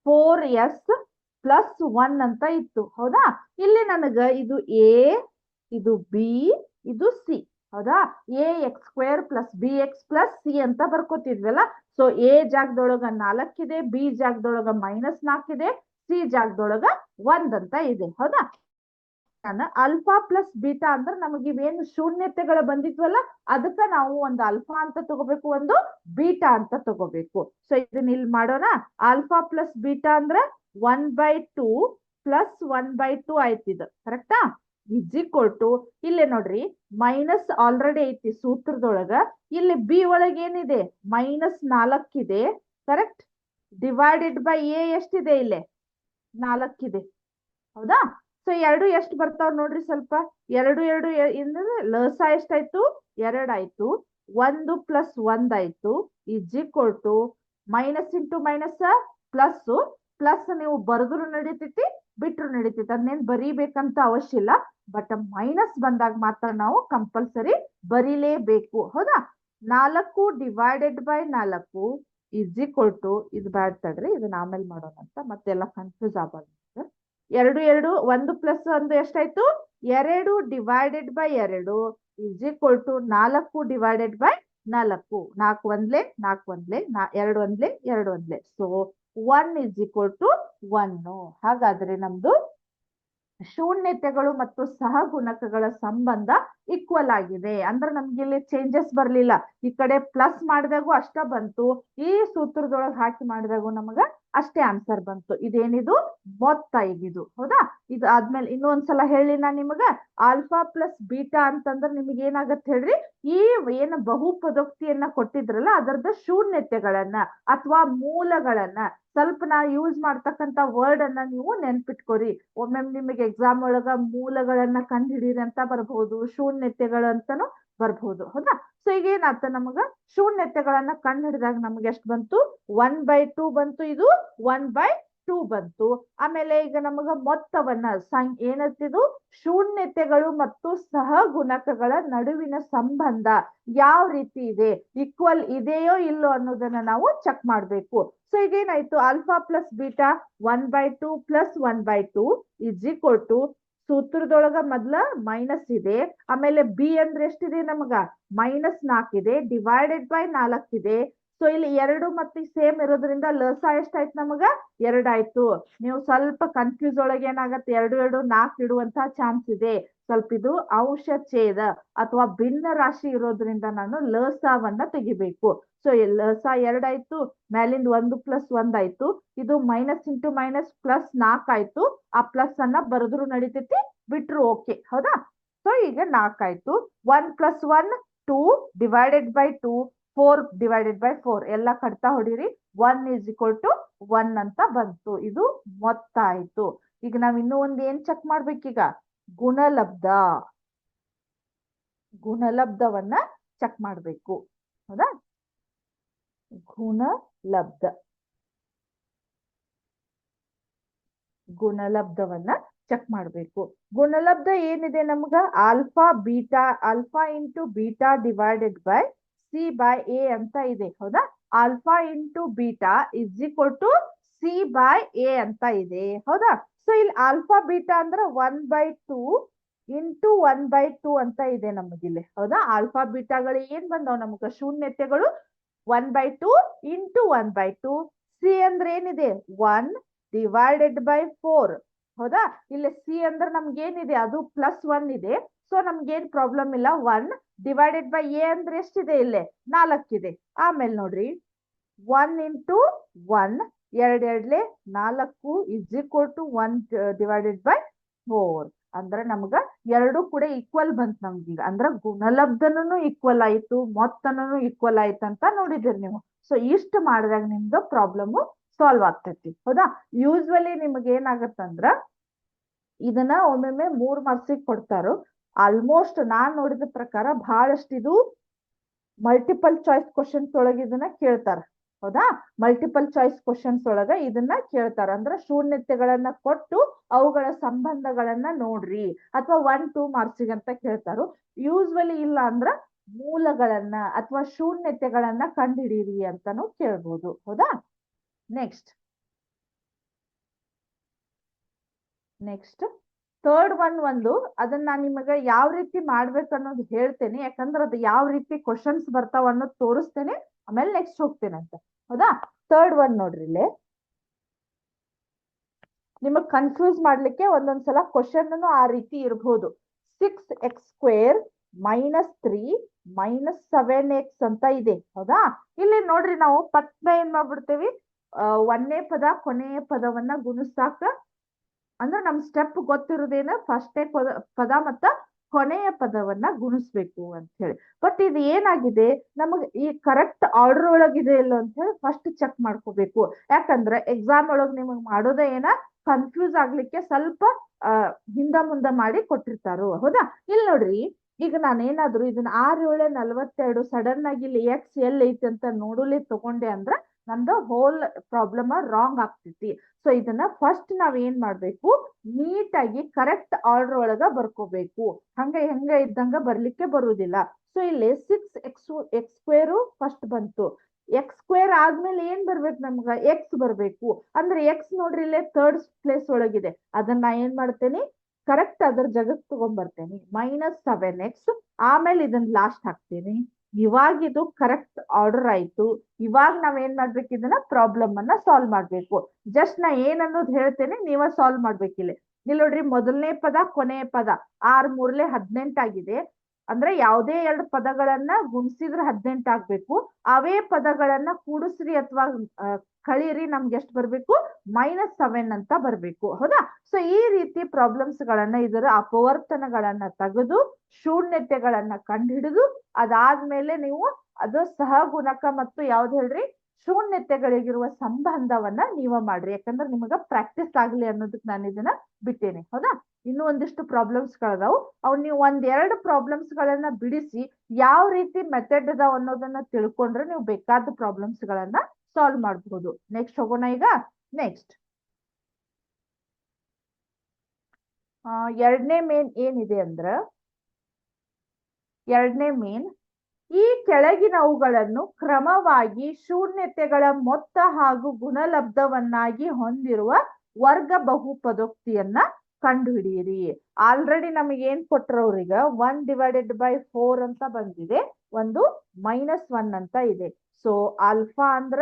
4s ಪ್ಲಸ್ 1 ಅಂತ ಇತ್ತು. ಹೌದಾ? ಇಲ್ಲಿ ನನಗ ಇದು ಎ, ಇದು ಬಿ, ಇದು ಸಿ. ಹೌದಾ? ax² plus bx plus C ಅಂತ ಬರ್ಕೋತಿದ್ವಲ್ಲ. ಸೊ ಎ ಜಾಗದೊಳಗ 4 ಇದೆ, ಬಿ ಜಾಗದೊಳಗ -4 ಇದೆ, ಸಿ ಜಾಗದೊಳಗ 1 ಅಂತ ಇದೆ. ಹೌದಾ? ಅಲ್ಫಾ ಪ್ಲಸ್ ಬೀಟಾ ಅಂದ್ರೆ ನಮಗೆ ಇವೇನು ಶೂನ್ಯತೆಗಳು ಬಂದಿದ್ವಲ್ಲ, ಅದಕ್ಕ ನಾವು ಒಂದು ಅಲ್ಫಾ ಅಂತ ತಗೋಬೇಕು, ಒಂದು ಬೀಟಾ ಅಂತ ತಗೋಬೇಕು. ಸೊ ಇದನ್ನ ಇಲ್ಲಿ ಮಾಡೋಣ. ಆಲ್ಫಾ ಪ್ಲಸ್ ಬೀಟಾ ಅಂದ್ರೆ 1/2 ಪ್ಲಸ್ 1/2 ಆಯ್ತಿದ್. ಕರೆಕ್ಟಾ? ಇಸ್ ಈಕ್ವಲ್ ಟು ಇಲ್ಲೇ ನೋಡ್ರಿ, ಮೈನಸ್ ಆಲ್ರೆಡಿ ಐತಿ ಸೂತ್ರದೊಳಗ. ಇಲ್ಲಿ ಬಿ ಒಳಗೆ ಏನಿದೆ? -4 ಇದೆ. ಕರೆಕ್ಟ್? ಡಿವೈಡೆಡ್ ಬೈ ಎ ಎಷ್ಟಿದೆ? ಇಲ್ಲೇ 4 ಇದೆ. ಹೌದಾ? ಸೊ ಎರಡು ಎಷ್ಟು ಬರ್ತಾವ ನೋಡ್ರಿ ಸ್ವಲ್ಪ. 2 ಅಂದ್ರೆ ಲಸ ಎಷ್ಟಾಯ್ತು? 2 ಆಯ್ತು. 1 ಪ್ಲಸ್ 1 ಆಯ್ತು. Is equal to minus into minus plus. Plus ನೀವು ಬರೆದ್ರು ನಡೀತೈತಿ, ಬಿಟ್ರು ನಡೀತೈತಿ, ಅದನ್ನೇನ್ ಬರೀಬೇಕಂತ ಅವಶ್ಯ ಇಲ್ಲ. ಬಟ್ ಮೈನಸ್ ಬಂದಾಗ ಮಾತ್ರ ನಾವು ಕಂಪಲ್ಸರಿ ಬರೀಲೇಬೇಕು. ಹೌದಾ? 4 divided by 4 is equal to, ಇದು ಬ್ಯಾಡ್ ತಡ್ರಿ, ಇದನ್ನ ಆಮೇಲೆ ಮಾಡೋಣ ಅಂತ, ಮತ್ತೆಲ್ಲ ಕನ್ಫ್ಯೂಸ್ ಆಗಬಾರ್ದು. 2 1 ಪ್ಲಸ್ 1 ಎಷ್ಟಾಯ್ತು? 2 divided by 2 is equal to 4 divided by 4. 4 ಒಂದ್ಲೆ 4 ಒಂದ್ಲೆ 2 ಒಂದ್ಲೆ 2 ಒಂದ್ಲೆ. So 1 is equal to 1. ಹಾಗಾದ್ರೆ ನಮ್ದು ಶೂನ್ಯತೆಗಳು ಮತ್ತು ಸಹಗುಣಕಗಳ ಸಂಬಂಧ ಈಕ್ವಲ್ ಆಗಿದೆ. ಅಂದ್ರೆ ನಮ್ಗೆ ಇಲ್ಲಿ ಚೇಂಜಸ್ ಬರ್ಲಿಲ್ಲ. ಈ ಕಡೆ ಪ್ಲಸ್ ಮಾಡಿದಾಗೂ ಅಷ್ಟ ಬಂತು, ಈ ಸೂತ್ರದೊಳಗೆ ಹಾಕಿ ಮಾಡಿದಾಗೂ ನಮಗ ಅಷ್ಟೇ ಆನ್ಸರ್ ಬಂತು. ಇದೇನಿದು? ಮೊತ್ತ ಇದಿದು. ಹೌದಾ? ಇದು ಆದ್ಮೇಲೆ ಇನ್ನೊಂದ್ಸಲ ಹೇಳಿ ನಾ ನಿಮಗ. ಆಲ್ಫಾ ಪ್ಲಸ್ ಬೀಟಾ ಅಂತಂದ್ರೆ ನಿಮಗೆ ಏನಾಗತ್ತೆ ಹೇಳ್ರಿ, ಈ ಏನು ಬಹುಪದೋಕ್ತಿಯನ್ನ ಕೊಟ್ಟಿದ್ರಲ್ಲ ಅದರದ ಶೂನ್ಯತೆಗಳನ್ನ ಅಥವಾ ಮೂಲಗಳನ್ನ ಸ್ವಲ್ಪ ನಾ ಯೂಸ್ ಮಾಡ್ತಕ್ಕಂತ ವರ್ಡ್ ಅನ್ನ ನೀವು ನೆನ್ಪಿಟ್ಕೋರಿ. ಒಮ್ಮೆ ನಿಮಗೆ ಎಕ್ಸಾಮ್ ಒಳಗ ಮೂಲಗಳನ್ನ ಕಂಡುಹಿಡೀರಿ ಅಂತ ಬರ್ಬಹುದು, ಶೂನ್ಯತೆಗಳು ಅಂತಾನು ಬರ್ಬಹುದು. ಹೌದಾ? ಸೊ ಈಗ ಏನಾಗ್ತ ನಮಗ ಶೂನ್ಯತೆಗಳನ್ನ ಕಂಡು ಹಿಡಿದಾಗ ನಮ್ಗೆ ಎಷ್ಟು ಬಂತು? 1/2 ಬಂತು, ಇದು 1/2 ಬಂತು. ಆಮೇಲೆ ಈಗ ನಮಗ ಮೊತ್ತವನ್ನ ಏನತ್ತಿದು? ಶೂನ್ಯತೆಗಳು ಮತ್ತು ಸಹಗುಣಕಗಳ ನಡುವಿನ ಸಂಬಂಧ ಯಾವ ರೀತಿ ಇದೆ, ಈಕ್ವಲ್ ಇದೆಯೋ ಇಲ್ಲೋ ಅನ್ನೋದನ್ನ ನಾವು ಚೆಕ್ ಮಾಡ್ಬೇಕು. ಸೊ ಈಗ ಏನಾಯ್ತು? Alpha plus beta 1/2 plus 1/2 is equal to, ಸೂತ್ರದೊಳಗ ಮೊದ್ಲ ಮೈನಸ್ ಇದೆ, ಆಮೇಲೆ ಬಿ ಅಂದ್ರೆ ಎಷ್ಟಿದೆ ನಮಗ? -4 ಇದೆ, ಡಿವೈಡೆಡ್ ಬೈ 4 ಇದೆ. ಸೊ ಇಲ್ಲಿ 2 ಮತ್ತೆ ಸೇಮ್ ಇರೋದ್ರಿಂದ ಲಸ ಎಷ್ಟಾಯ್ತು ನಮಗ? 2 ಆಯ್ತು. ನೀವು ಸ್ವಲ್ಪ ಕನ್ಫ್ಯೂಸ್ ಒಳಗೆ ಏನಾಗತ್ತೆ, 2 2 4 ಇಡುವಂತಹ ಚಾನ್ಸ್ ಇದೆ. ಸ್ವಲ್ಪ ಇದು ಅಂಶ ಛೇದ ಅಥವಾ ಭಿನ್ನ ರಾಶಿ ಇರೋದ್ರಿಂದ ನಾನು ಲಸವನ್ನ ತೆಗಿಬೇಕು. ಸೊ ಲಸ 2 ಆಯ್ತು, ಮೇಲಿಂದ 1 ಪ್ಲಸ್ 1 ಆಯ್ತು, ಇದು ಮೈನಸ್ ಇಂಟು ಮೈನಸ್ ಪ್ಲಸ್ 4 ಆಯ್ತು. ಆ ಪ್ಲಸ್ ಅನ್ನ ಬರೆದ್ರು ನಡೀತೈತಿ, ಬಿಟ್ರು ಓಕೆ. ಹೌದಾ? ಸೊ ಈಗ 4 ಆಯ್ತು. 1 plus 1 2 divided by 2 4 divided by 4 ಎಲ್ಲ ಕಟ್ತಾ ಹೊಡೀರಿ. 1 ಇಸ್ ಈಕ್ವಲ್ ಟು 1 ಅಂತ ಬಂತು. ಇದು ಮೊತ್ತ ಆಯ್ತು. ಈಗ ನಾವ್ ಇನ್ನೂ ಒಂದ್ ಏನ್ ಚೆಕ್ ಮಾಡ್ಬೇಕೀಗ? ಗುಣಲಬ್ಧ. ಗುಣಲಬ್ಧವನ್ನ ಚೆಕ್ ಮಾಡ್ಬೇಕು. ಹೌದಾ? ಗುಣಲಬ್ಧ. ಗುಣಲಬ್ಧವನ್ನ ಚೆಕ್ ಮಾಡ್ಬೇಕು. ಗುಣಲಬ್ಧ ಏನಿದೆ ನಮ್ಗ? Alpha beta, alpha into beta divided by C by A ಅಂತ ಇದೆ. ಹೌದಾ? Alpha into beta is equal to C by A ಅಂತ ಇದೆ. ಹೌದಾ? ಸೊ ಇಲ್ಲಿ ಆಲ್ಫಾ ಬೀಟಾ ಅಂದ್ರೆ 1/2 ಇಂಟು 1/2 ಅಂತ ಇದೆ ನಮಗಿಲ್ಲಿ. ಹೌದಾ? ಆಲ್ಫಾ ಬೀಟಾಗಳು ಏನ್ ಬಂದವ್ ನಮಗ? ಶೂನ್ಯತೆಗಳು 1/2 ಇಂಟು 1/2. ಸಿ ಅಂದ್ರೆ ಏನಿದೆ? 1 ಡಿವೈಡೆಡ್ ಬೈ 4. ಹೌದಾ? ಇಲ್ಲಿ ಸಿ ಅಂದ್ರೆ ನಮ್ಗೆ ಏನಿದೆ? ಅದು +1 ಇದೆ. ಸೊ ನಮ್ಗೇನ್ ಪ್ರಾಬ್ಲಮ್ ಇಲ್ಲ. 1 ಡಿವೈಡೆಡ್ ಬೈ ಎ ಅಂದ್ರೆ ಎಷ್ಟಿದೆ? ಇಲ್ಲೇ 4 ಇದೆ. ಆಮೇಲೆ ನೋಡ್ರಿ, 1 into 1 2 4 is equal to 1 divided by 4. ಅಂದ್ರೆ ನಮ್ಗ ಎರಡು ಕೂಡ ಈಕ್ವಲ್ ಬಂತ್ ನಮ್ಗೀಗ ಅಂದ್ರ ಗುಣಲಬ್ಧನೂ ಈಕ್ವಲ್ ಆಯ್ತು ಮೊತ್ತನೂ ಈಕ್ವಲ್ ಆಯ್ತು ಅಂತ ನೋಡಿದಿರಿ ನೀವು. ಸೊ ಇಷ್ಟು ಮಾಡಿದಾಗ ನಿಮ್ದು ಪ್ರಾಬ್ಲಮ್ ಸಾಲ್ವ್ ಆಗ್ತೈತಿ. ಹೌದಾ? ಯೂಸ್ವಲಿ ನಿಮ್ಗೆ ಏನಾಗತ್ತಂದ್ರ ಇದನ್ನ ಒಮ್ಮೊಮ್ಮೆ 3 ಮಾರ್ಕ್ಸಿಗೆ ಕೊಡ್ತಾರೋ. ಆಲ್ಮೋಸ್ಟ್ ನಾನ್ ನೋಡಿದ ಪ್ರಕಾರ ಬಹಳಷ್ಟು ಇದು ಮಲ್ಟಿಪಲ್ ಚಾಯ್ಸ್ ಕ್ವಶನ್ಸ್ ಒಳಗೆ ಇದನ್ನ ಕೇಳ್ತಾರ. ಹೌದಾ? ಮಲ್ಟಿಪಲ್ ಚಾಯ್ಸ್ ಕ್ವಶನ್ಸ್ ಒಳಗ ಇದನ್ನ ಕೇಳ್ತಾರ. ಅಂದ್ರೆ ಶೂನ್ಯತೆಗಳನ್ನ ಕೊಟ್ಟು ಅವುಗಳ ಸಂಬಂಧಗಳನ್ನ ನೋಡ್ರಿ ಅಥವಾ 1-2 ಮಾರ್ಕ್ಸಿಗೆ ಅಂತ ಕೇಳ್ತಾರೋ. ಯೂಸ್ವಲಿ ಇಲ್ಲ ಅಂದ್ರ ಮೂಲಗಳನ್ನ ಅಥವಾ ಶೂನ್ಯತೆಗಳನ್ನ ಕಂಡುಹಿಡೀರಿ ಅಂತಾನು ಕೇಳ್ಬೋದು. ಹೌದಾ? ನೆಕ್ಸ್ಟ್ ಥರ್ಡ್ ಒಂದು ಅದನ್ನ ನಾನು ನಿಮಗೆ ಯಾವ ರೀತಿ ಮಾಡ್ಬೇಕು ಅನ್ನೋದು ಹೇಳ್ತೇನೆ. ಯಾಕಂದ್ರೆ ಅದು ಯಾವ ರೀತಿ ಕ್ವಶನ್ಸ್ ಬರ್ತಾವ ಅನ್ನೋದು ತೋರಿಸ್ತೇನೆ, ಆಮೇಲೆ ನೆಕ್ಸ್ಟ್ ಹೋಗ್ತೇನೆ ಅಂತ. ಹೌದಾ? ಥರ್ಡ್ ನೋಡ್ರಿ, ಇಲ್ಲಿ ನಿಮಗ್ ಕನ್ಫ್ಯೂಸ್ ಮಾಡ್ಲಿಕ್ಕೆ ಒಂದೊಂದ್ಸಲ ಕ್ವಶನ್ ಆ ರೀತಿ ಇರಬಹುದು. 6x² -3 -7x ಅಂತ ಇದೆ. ಹೌದಾ? ಇಲ್ಲಿ ನೋಡ್ರಿ, ನಾವು ಪಟ್ನ ಏನ್ ಮಾಡ್ಬಿಡ್ತೇವಿ, ಒಂದನೇ ಪದ ಕೊನೆಯ ಪದವನ್ನ ಗುಣಿಸಾಕ ಅಂದ್ರೆ ನಮ್ ಸ್ಟೆಪ್ ಗೊತ್ತಿರೋದೇನ ಫಸ್ಟೇ ಪದ ಮತ್ತ ಕೊನೆಯ ಪದವನ್ನ ಗುಣಿಸ್ಬೇಕು ಅಂತ ಹೇಳಿ. ಬಟ್ ಇದು ಏನಾಗಿದೆ, ನಮಗ್ ಈ ಕರೆಕ್ಟ್ ಆರ್ಡರ್ ಒಳಗಿದೆ ಇಲ್ಲ ಅಂತ ಹೇಳಿ ಫಸ್ಟ್ ಚೆಕ್ ಮಾಡ್ಕೋಬೇಕು. ಯಾಕಂದ್ರೆ ಎಕ್ಸಾಮ್ ಒಳಗ್ ನಿಮಗ್ ಮಾಡೋದೇ ಏನ ಕನ್ಫ್ಯೂಸ್ ಆಗ್ಲಿಕ್ಕೆ ಸ್ವಲ್ಪ ಹಿಂದ ಮುಂದ ಮಾಡಿ ಕೊಟ್ಟಿರ್ತಾರೋ. ಹೌದಾ? ಇಲ್ಲಿ ನೋಡ್ರಿ, ಈಗ ನಾನೇನಾದ್ರು ಇದನ್ನ 6×7=42 ಸಡನ್ ಆಗಿ ಇಲ್ಲಿ ಎಕ್ಸ್ ಎಲ್ ಐತಿ ಅಂತ ನೋಡಲಿ ತಗೊಂಡೆ ಅಂದ್ರ ನಮ್ದು ಹೋಲ್ ಪ್ರಾಬ್ಲಮ್ ರಾಂಗ್ ಆಗ್ತೈತಿ. ಸೊ ಇದನ್ನ ಫಸ್ಟ್ ನಾವ್ ಏನ್ ಮಾಡ್ಬೇಕು, ನೀಟಾಗಿ ಕರೆಕ್ಟ್ ಆರ್ಡರ್ ಒಳಗ ಬರ್ಕೋಬೇಕು. ಹೆಂಗ ಇದ್ದಂಗ ಬರ್ಲಿಕ್ಕೆ ಬರುವುದಿಲ್ಲ. ಸೊ ಇಲ್ಲಿ 6x² ಫಸ್ಟ್ ಬಂತು. x² ಆದ್ಮೇಲೆ ಏನ್ ಬರ್ಬೇಕು, ನಮ್ಗ ಎಕ್ಸ್ ಬರ್ಬೇಕು. ಅಂದ್ರೆ ಎಕ್ಸ್ ನೋಡ್ರಿ ಇಲ್ಲೇ ಥರ್ಡ್ ಪ್ಲೇಸ್ ಒಳಗಿದೆ. ಅದನ್ನ ಏನ್ ಮಾಡ್ತೇನೆ, ಕರೆಕ್ಟ್ ಅದ್ರ ಜಗತ್ ತಗೊಂಡ್ಬರ್ತೇನೆ. -7x ಆಮೇಲೆ ಇದನ್ನ ಲಾಸ್ಟ್ ಹಾಕ್ತೇನೆ. ಇವಾಗ ಇದು ಕರೆಕ್ಟ್ ಆರ್ಡರ್ ಆಯ್ತು. ಇವಾಗ ನಾವ್ ಏನ್ ಮಾಡ್ಬೇಕು, ಇದನ್ನ ಪ್ರಾಬ್ಲಮ್ ಅನ್ನ ಸಾಲ್ವ್ ಮಾಡ್ಬೇಕು. ಜಸ್ಟ್ ನಾ ಏನ್ ಅನ್ನೋದು ಹೇಳ್ತೇನೆ, ನೀವ ಸಾಲ್ವ್ ಮಾಡ್ಬೇಕಿಲ್ಲ. ಇಲ್ಲಿ ನೋಡ್ರಿ, ಮೊದಲನೇ ಪದ ಕೊನೆಯ ಪದ 6×3 = 18 ಆಗಿದೆ. ಅಂದ್ರೆ ಯಾವುದೇ ಎರಡು ಪದಗಳನ್ನ ಗುಣಿಸಿದ್ರೆ 18 ಆಗ್ಬೇಕು. ಅವೇ ಪದಗಳನ್ನ ಕೂಡಿಸ್ರಿ ಅಥವಾ ಕಳೀರಿ, ನಮ್ಗೆ ಎಷ್ಟು ಬರ್ಬೇಕು, -7 ಅಂತ ಬರ್ಬೇಕು. ಹೌದಾ? ಸೊ ಈ ರೀತಿ ಪ್ರಾಬ್ಲಮ್ಸ್ ಗಳನ್ನ, ಇದರ ಅಪವರ್ತನಗಳನ್ನ ತೆಗೆದು ಶೂನ್ಯತೆಗಳನ್ನ ಕಂಡುಹಿಡಿದು ಅದಾದ್ಮೇಲೆ ನೀವು ಅದು ಸಹಗುಣಕ ಮತ್ತು ಯಾವ್ದು ಹೇಳ್ರಿ, ಶೂನ್ಯತೆಗಳಿಗಿರುವ ಸಂಬಂಧವನ್ನ ನೀವ ಮಾಡ್ರಿ. ಯಾಕಂದ್ರೆ ನಿಮಗ ಪ್ರಾಕ್ಟೀಸ್ ಆಗ್ಲಿ ಅನ್ನೋದಕ್ಕೆ ನಾನು ಇದನ್ನ ಬಿಟ್ಟೇನೆ. ಹೌದಾ? ಇನ್ನು ಒಂದಿಷ್ಟು ಪ್ರಾಬ್ಲಮ್ಸ್ ಗಳದಾವು. ಅವ್ ನೀವು ಒಂದೆರಡು ಪ್ರಾಬ್ಲಮ್ಸ್ ಗಳನ್ನ ಬಿಡಿಸಿ ಯಾವ ರೀತಿ ಮೆಥಡ್ ಅದಾವ ಅನ್ನೋದನ್ನ ತಿಳ್ಕೊಂಡ್ರೆ ನೀವು ಬೇಕಾದ ಪ್ರಾಬ್ಲಮ್ಸ್ ಗಳನ್ನ ಸಾಲ್ವ್ ಮಾಡಬಹುದು. ನೆಕ್ಸ್ಟ್ ಹೋಗೋಣ. ಈಗ ನೆಕ್ಸ್ಟ್ ಎರಡನೇ ಮೇನ್ ಏನಿದೆ ಅಂದ್ರ, ಎರಡನೇ ಮೇನ್ ಈ ಕೆಳಗಿನವುಗಳನ್ನು ಕ್ರಮವಾಗಿ ಶೂನ್ಯತೆಗಳ ಮೊತ್ತ ಹಾಗೂ ಗುಣಲಬ್ಧವನ್ನಾಗಿ ಹೊಂದಿರುವ ವರ್ಗ ಬಹುಪದೋಕ್ತಿಯನ್ನ ಕಂಡುಹಿಡಿಯಿರಿ. ಆಲ್ರೆಡಿ ನಮಗೆ ಏನ್ ಕೊಟ್ಟರವ್ರೀಗ 1/4 ಅಂತ ಬಂದಿದೆ, ಒಂದು -1 ಅಂತ ಇದೆ. ಸೊ ಆಲ್ಫಾ ಅಂದ್ರ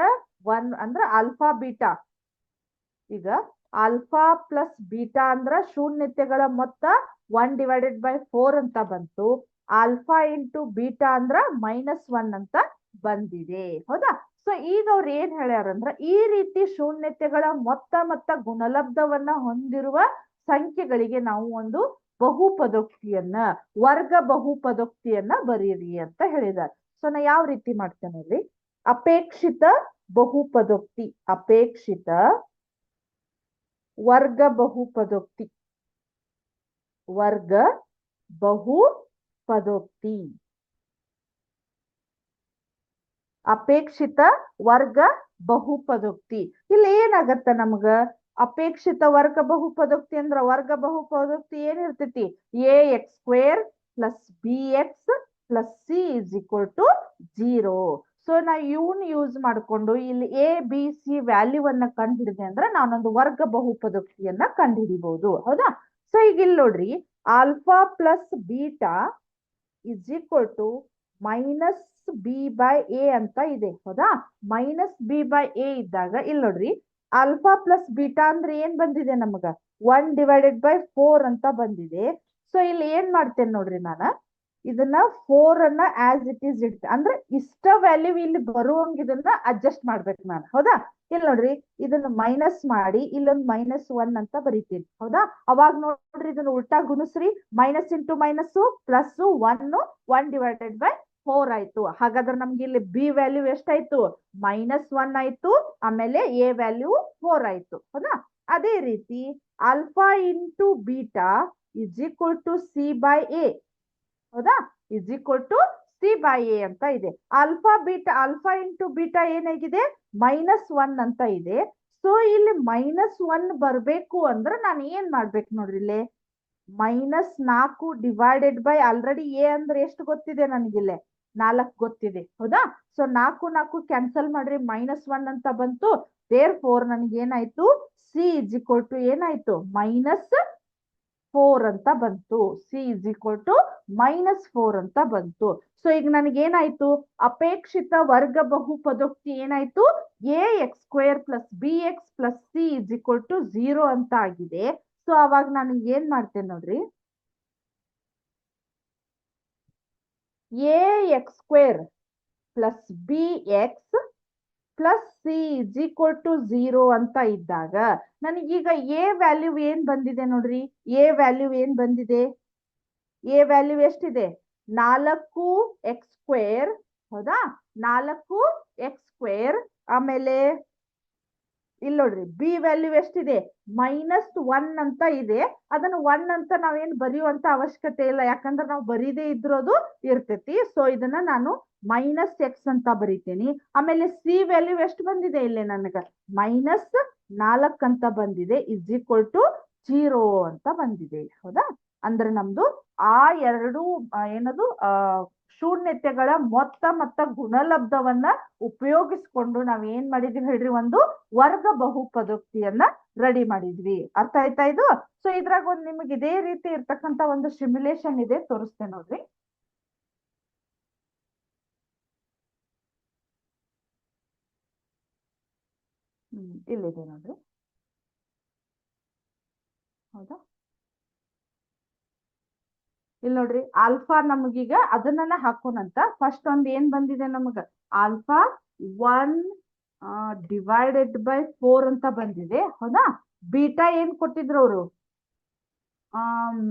1 ಅಂದ್ರ ಆಲ್ಫಾ ಬೀಟಾ. ಈಗ ಆಲ್ಫಾ ಪ್ಲಸ್ ಬೀಟಾ ಅಂದ್ರ ಶೂನ್ಯತೆಗಳ ಮೊತ್ತ 1/4 ಅಂತ ಬಂತು. ಆಲ್ಫಾ ಇಂಟು ಬೀಟಾ ಅಂದ್ರ -1 ಅಂತ ಬಂದಿದೆ. ಹೌದಾ? ಸೊ ಈಗ ಅವ್ರು ಏನ್ ಹೇಳ್ಯಾರಂದ್ರ, ಈ ರೀತಿ ಶೂನ್ಯತೆಗಳ ಮೊತ್ತ ಮತ್ತ ಗುಣಲಬ್ಧವನ್ನ ಹೊಂದಿರುವ ಸಂಖ್ಯೆಗಳಿಗೆ ನಾವು ಒಂದು ಬಹುಪದೋಕ್ತಿಯನ್ನ, ವರ್ಗ ಬಹುಪದೋಕ್ತಿಯನ್ನ ಬರೀರಿ ಅಂತ ಹೇಳಿದ್ದಾರೆ. ಸೊ ನಾ ಯಾವ ರೀತಿ ಮಾಡ್ತೇನೆ ಅಲ್ಲಿ, ಅಪೇಕ್ಷಿತ ಬಹುಪದೋಕ್ತಿ, ಅಪೇಕ್ಷಿತ ವರ್ಗ ಬಹುಪದೋಕ್ತಿ, ವರ್ಗ ಬಹುಪದೋಕ್ತಿ, ಅಪೇಕ್ಷಿತ ವರ್ಗ ಬಹುಪದೋಕ್ತಿ. ಇಲ್ಲಿ ಏನಾಗತ್ತ ನಮ್ಗ, ಅಪೇಕ್ಷಿತ ವರ್ಗ ಬಹುಪದೋಕ್ತಿ ಅಂದ್ರ ವರ್ಗ ಬಹುಪದೋಕ್ತಿ ಏನಿರ್ತೈತಿ, ax² + bx + c = 0. ಸೊ ನಾ ಇವನ್ ಯೂಸ್ ಮಾಡ್ಕೊಂಡು ಇಲ್ಲಿ a b c ವ್ಯಾಲ್ಯೂವನ್ನ ಕಂಡುಹಿಡಿದೆ ಅಂದ್ರೆ ನಾನೊಂದು ವರ್ಗ ಬಹುಪದೋಕ್ತಿಯನ್ನ ಕಂಡುಹಿಡಿಬಹುದು. ಹೌದಾ? ಸೊ ಈಗ ಇಲ್ಲಿ ನೋಡ್ರಿ, ಆಲ್ಫಾ ಪ್ಲಸ್ ಬೀಟಾ = -b/a ಅಂತ ಇದೆ. ಹೌದಾ? -b/a ಇದ್ದಾಗ ಇಲ್ಲಿ ನೋಡ್ರಿ, ಆಲ್ಫಾ ಪ್ಲಸ್ ಬೀಟಾ ಅಂದ್ರೆ ಏನ್ ಬಂದಿದೆ ನಮಗ, 1/4 ಅಂತ ಬಂದಿದೆ. ಸೊ ಇಲ್ಲಿ ಏನ್ ಮಾಡ್ತೇನೆ ನೋಡ್ರಿ, ನಾನು ಇದನ್ನ 4 ಅನ್ನ ಆಸ್ ಇಟ್ ಈಸ್ ಇಟ್ ಅಂದ್ರೆ ಇಷ್ಟ ವ್ಯಾಲ್ಯೂ ಇಲ್ಲಿ ಬರುವಂಗ ಇದನ್ನ ಅಡ್ಜಸ್ಟ್ ಮಾಡ್ಬೇಕು ನಾನು. ಹೌದಾ? ಇಲ್ಲಿ ನೋಡ್ರಿ, ಇದನ್ನ ಮೈನಸ್ ಮಾಡಿ ಇಲ್ಲೊಂದು -1 ಅಂತ ಬರೀತೀನಿ. ಹೌದಾ? ಅವಾಗ ನೋಡ್ರಿ ಇದನ್ನ ಉಲ್ಟಾ ಗುಣಿಸ್ರಿ, ಮೈನಸ್ ಇಂಟು ಮೈನಸ್ ಪ್ಲಸ್ 1 ಆಯ್ತು. ಹಾಗಾದ್ರೆ ನಮ್ಗೆ ಇಲ್ಲಿ ಬಿ ವ್ಯಾಲ್ಯೂ ಎಷ್ಟಾಯ್ತು? -1 ಆಯ್ತು. ಆಮೇಲೆ ಎ ವ್ಯಾಲ್ಯೂ 4 ಆಯ್ತು. ಹೌದಾ? ಅದೇ ರೀತಿ alpha into beta is equal to C by A. ಹೌದಾ? Is equal to C by A ಅಂತ ಇದೆ. ಆಲ್ಫಾ ಇಂಟು ಬೀಟಾ ಏನಾಗಿದೆ? -1 ಅಂತ ಇದೆ. ಸೊ ಇಲ್ಲಿ -1 ಬರ್ಬೇಕು ಅಂದ್ರೆ ನಾನು ಏನ್ ಮಾಡ್ಬೇಕು ನೋಡ್ರಿ, ಇಲ್ಲಿ -4 ಡಿವೈಡೆಡ್ ಬೈ ಆಲ್ರೆಡಿ ಎ ಅಂದ್ರೆ ಎಷ್ಟು ಗೊತ್ತಿದೆ ನನಗಿಲ್ಲೇ? 4 ಗೊತ್ತಿದೆ. ಹೌದಾ? ಸೊ 4 ಕ್ಯಾನ್ಸಲ್ ಮಾಡ್ರಿ, -1 ಅಂತ ಬಂತು. ದೇರ್ ಫೋರ್ ನನಗೆ ಏನಾಯ್ತು? ಸಿ ಇಸ್ ಈಕ್ವಲ್ ಟು ಏನಾಯ್ತು? -4 ಅಂತ ಬಂತು. ಸಿ ಇಸ್ ಈಕ್ವಲ್ ಟು -4 ಅಂತ ಬಂತು. ಸೊ ಈಗ ನನಗೆ ಏನಾಯ್ತು? ಅಪೇಕ್ಷಿತ ವರ್ಗ ಬಹುಪದೋಕ್ತಿ ಏನಾಯ್ತು? ax² plus bx plus C is equal to 0 ಅಂತ ಆಗಿದೆ. ಸೊ ಅವಾಗ ನಾನು ಏನ್ ಮಾಡ್ತೇನೆ ನೋಡ್ರಿ, ax² plus bx plus C is equal to 0 ಅಂತ ಇದ್ದಾಗ ನನಗೀಗ ಎ ವ್ಯಾಲ್ಯೂ ಏನ್ ಬಂದಿದೆ ನೋಡ್ರಿ? ಎ ವ್ಯಾಲ್ಯೂ ಏನ್ ಬಂದಿದೆ? ಎ ವ್ಯಾಲ್ಯೂ ಎಷ್ಟಿದೆ? 4x². ಹೌದಾ? 4x². ಆಮೇಲೆ ಇಲ್ಲಿ ನೋಡ್ರಿ, ಬಿ ವ್ಯಾಲ್ಯೂ ಎಷ್ಟಿದೆ? -1 ಅಂತ ಇದೆ. ಅದನ್ನ 1 ಅಂತ ನಾವೇನ್ ಬರೆಯುವಂತ ಅವಶ್ಯಕತೆ ಇಲ್ಲ, ಯಾಕಂದ್ರೆ ನಾವು ಬರೀದೇ ಇದ್ರೋದು ಇರ್ತೈತಿ. ಸೊ ಇದನ್ನ ನಾನು -x ಅಂತ ಬರಿತೀನಿ. ಆಮೇಲೆ ಸಿ ವ್ಯಾಲ್ಯೂ ಎಷ್ಟು ಬಂದಿದೆ ಇಲ್ಲಿ ನನಗ? -4 ಅಂತ ಬಂದಿದೆ. ಇಸ್ ಈಕ್ವಲ್ ಟು 0 ಅಂತ ಬಂದಿದೆ. ಹೌದಾ? ಅಂದ್ರೆ ನಮ್ದು ಆ ಎರಡು ಏನದು ಶೂನ್ಯತೆಗಳ ಮೊತ್ತ ಮತ್ತ ಗುಣಲಬ್ಧವನ್ನ ಉಪಯೋಗಿಸ್ಕೊಂಡು ನಾವ್ ಏನ್ ಮಾಡಿದ್ವಿ ಹೇಳ್ರಿ? ಒಂದು ವರ್ಗ ಬಹುಪದೋಕ್ತಿಯನ್ನ ರೆಡಿ ಮಾಡಿದ್ವಿ. ಅರ್ಥ ಆಯ್ತಾ ಇದು? ಸೊ ಇದ್ರಾಗ ಒಂದು ನಿಮಗೆ ಇದೇ ರೀತಿ ಇರ್ತಕ್ಕಂತ ಒಂದು ಸಿಮ್ಯುಲೇಷನ್ ಇದೆ, ತೋರಿಸ್ತೇನೆ ನೋಡ್ರಿ. ಇಲ್ಲಿದೆ ನೋಡ್ರಿ. ಹೌದಾ? ಇಲ್ಲಿ ನೋಡ್ರಿ, ಆಲ್ಫಾ ನಮಗೀಗ ಅದನ್ನ ಹಾಕೋಣಂತ. ಫಸ್ಟ್ ಒಂದ್ ಏನ್ ಬಂದಿದೆ ನಮಗ? ಆಲ್ಫಾ 1 ಡಿವೈಡೆಡ್ ಬೈ 4 ಅಂತ ಬಂದಿದೆ. ಹೌದಾ? ಬೀಟಾ ಏನ್ ಕೊಟ್ಟಿದ್ರು ಅವರು?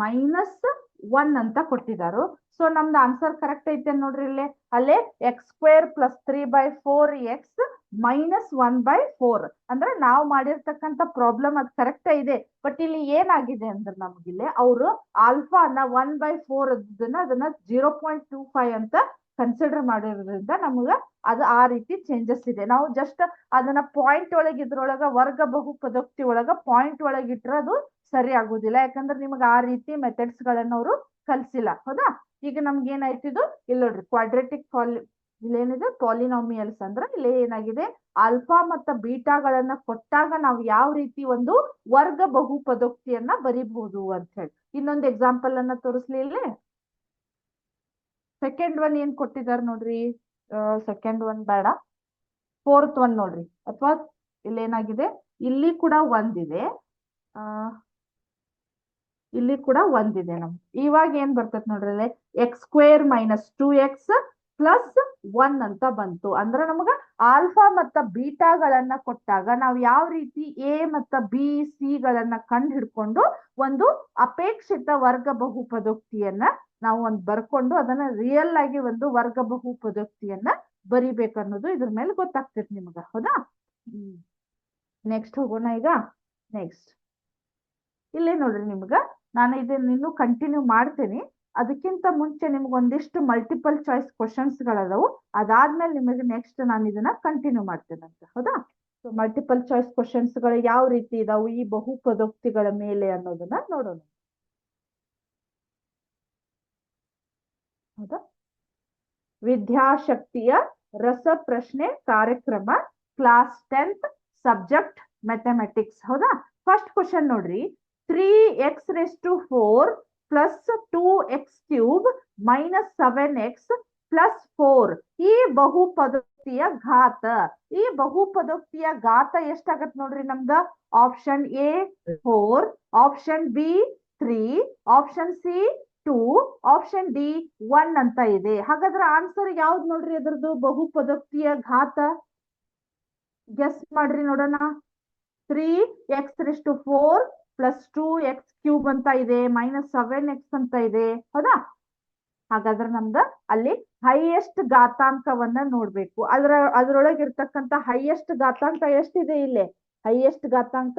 -1 ಅಂತ ಕೊಟ್ಟಿದ್ದಾರೆ. ಸೊ ನಮ್ದು ಆನ್ಸರ್ ಕರೆಕ್ಟ್ ಐತೆ ನೋಡ್ರಿ. ಇಲ್ಲೇ ಅಲ್ಲೇ x² ಪ್ಲಸ್ 3/4x -1/4 ಅಂದ್ರೆ ನಾವು ಮಾಡಿರ್ತಕ್ಕಂಥ ಪ್ರಾಬ್ಲಮ್ ಅದು ಕರೆಕ್ಟ್ ಇದೆ. ಬಟ್ ಇಲ್ಲಿ ಏನಾಗಿದೆ ಅಂದ್ರೆ ನಮ್ಗಿಲ್ಲಿ ಅವರು ಆಲ್ಫಾನ 1/4 ಅದನ್ನ 0.25 ಅಂತ ಕನ್ಸಿಡರ್ ಮಾಡಿರೋದ್ರಿಂದ ನಮಗ ಅದು ಆ ರೀತಿ ಚೇಂಜಸ್ ಇದೆ. ನಾವು ಜಸ್ಟ್ ಅದನ್ನ ಪಾಯಿಂಟ್ ಒಳಗೆ ಇದ್ರೊಳಗ ವರ್ಗ ಬಹುಪದೋಕ್ತಿ ಒಳಗ ಪಾಯಿಂಟ್ ಒಳಗೆ ಇಟ್ರೆ ಅದು ಸರಿ ಆಗುದಿಲ್ಲ, ಯಾಕಂದ್ರೆ ನಿಮ್ಗೆ ಆ ರೀತಿ ಮೆಥಡ್ಸ್ ಗಳನ್ನ ಅವರು ಕಲ್ಸಿಲ್ಲ. ಹೌದಾ? ಈಗ ನಮ್ಗೆ ಏನಾಯ್ತಿದು? ಇಲ್ಲಿ ನೋಡ್ರಿ, ಕ್ವಾಡ್ರೆಟಿಕ್ ಇಲ್ಲೇನಿದೆ? ಪಾಲಿನಾಮಿಯಲ್ಸ್ ಅಂದ್ರೆ ಇಲ್ಲಿ ಏನಾಗಿದೆ? ಆಲ್ಫಾ ಮತ್ತು ಬೀಟಾಗಳನ್ನ ಕೊಟ್ಟಾಗ ನಾವು ಯಾವ ರೀತಿ ಒಂದು ವರ್ಗ ಬಹುಪದೋಕ್ತಿಯನ್ನ ಬರಿಬಹುದು ಅಂತ ಹೇಳಿ ಇನ್ನೊಂದು ಎಕ್ಸಾಂಪಲ್ ಅನ್ನ ತೋರಿಸ್ಲಿ. ಇಲ್ಲಿ ಸೆಕೆಂಡ್ ಒನ್ ಏನ್ ಕೊಟ್ಟಿದ್ದಾರೆ ನೋಡ್ರಿ. ಸೆಕೆಂಡ್ ಒನ್ ಬೇಡ, ಫೋರ್ತ್ ಒನ್ ನೋಡ್ರಿ. ಅಥವಾ ಇಲ್ಲೇನಾಗಿದೆ? ಇಲ್ಲಿ ಕೂಡ ಒಂದಿದೆ, ಇಲ್ಲಿ ಕೂಡ ಒಂದಿದೆ. ನಮ್ಗೆ ಇವಾಗ ಏನ್ ಬರ್ತೈತೆ ನೋಡ್ರಿ, x² - 2x ಪ್ಲಸ್ 1 ಅಂತ ಬಂತು. ಅಂದ್ರೆ ನಮಗ ಆಲ್ಫಾ ಮತ್ತ ಬೀಟಾಗಳನ್ನ ಕೊಟ್ಟಾಗ ನಾವು ಯಾವ ರೀತಿ ಎ ಮತ್ತ ಬಿ ಸಿ ಗಳನ್ನ ಕಂಡು ಹಿಡ್ಕೊಂಡು ಒಂದು ಅಪೇಕ್ಷಿತ ವರ್ಗ ಬಹುಪದೋಕ್ತಿಯನ್ನ ನಾವು ಒಂದು ಬರ್ಕೊಂಡು ಅದನ್ನ ರಿಯಲ್ ಆಗಿ ಒಂದು ವರ್ಗ ಬಹುಪದೋಕ್ತಿಯನ್ನ ಬರಿಬೇಕನ್ನೋದು ಇದ್ರ ಮೇಲೆ ಗೊತ್ತಾಗ್ತೈತಿ ನಿಮಗ. ಹೌದಾ? ನೆಕ್ಸ್ಟ್ ಹೋಗೋಣ. ಈಗ ನೆಕ್ಸ್ಟ್ ಇಲ್ಲೇ ನೋಡ್ರಿ, ನಿಮ್ಗ ನಾನು ಇದನ್ನ ಇನ್ನೂ ಕಂಟಿನ್ಯೂ ಮಾಡ್ತೇನೆ. ಅದಕ್ಕಿಂತ ಮುಂಚೆ ನಿಮ್ಗೆ ಒಂದಿಷ್ಟು ಮಲ್ಟಿಪಲ್ ಚಾಯ್ಸ್ ಕ್ವಶನ್ಸ್ ಗಳದಾವು. ಅದಾದ್ಮೇಲೆ ನಿಮಗೆ ನೆಕ್ಸ್ಟ್ ನಾನು ಇದನ್ನ ಕಂಟಿನ್ಯೂ ಮಾಡ್ತೇನೆ ಅಂತ. ಹೌದಾ? ಸೊ ಮಲ್ಟಿಪಲ್ ಚಾಯ್ಸ್ ಕ್ವಶನ್ಸ್ ಗಳು ಯಾವ ರೀತಿ ಇದಾವು ಈ ಬಹುಪದೋಕ್ತಿಗಳ ಮೇಲೆ ಅನ್ನೋದನ್ನ ನೋಡೋಣ. ಹೌದಾ? ವಿದ್ಯಾಶಕ್ತಿಯ ರಸಪ್ರಶ್ನೆ ಕಾರ್ಯಕ್ರಮ, ಕ್ಲಾಸ್ 10th, ಸಬ್ಜೆಕ್ಟ್ ಮ್ಯಾಥಮೆಟಿಕ್ಸ್. ಹೌದಾ? ಫಸ್ಟ್ ಕ್ವಶನ್ ನೋಡ್ರಿ, 3x⁴ plus 2x³ minus 7x plus 4 ಈ ಬಹುಪದೋಕ್ತಿಯ ಘಾತ. ಈ ಬಹುಪದೋಕ್ತಿಯ ಘಾತ ಎಷ್ಟಾಗತ್ ನೋಡ್ರಿ ನಮ್ದ? Option A 4, option B 3, option C 2, option D 1 ಅಂತ ಇದೆ. ಹಾಗಾದ್ರೆ ಆನ್ಸರ್ ಯಾವ್ದು ನೋಡ್ರಿ ಅದ್ರದ್ದು ಬಹುಪದೋಕ್ತಿಯ ಘಾತ? ಗೆಸ್ ಮಾಡ್ರಿ ನೋಡೋಣ. 3x⁴ ಪ್ಲಸ್ 2x³ ಅಂತ ಇದೆ, -7x ಅಂತ ಇದೆ, ಹೌದಾ? ಹಾಗಾದ್ರೆ ನಮ್ದು ಅಲ್ಲಿ ಹೈಯೆಸ್ಟ್ ಘಾತಾಂಕವನ್ನ ನೋಡ್ಬೇಕು. ಅದ್ರೊಳಗೆ ಇರ್ತಕ್ಕಂಥ ಹೈಯೆಸ್ಟ್ ಘಾತಾಂಕ ಎಷ್ಟಿದೆ? ಇಲ್ಲಿ ಹೈಯೆಸ್ಟ್ ಘಾತಾಂಕ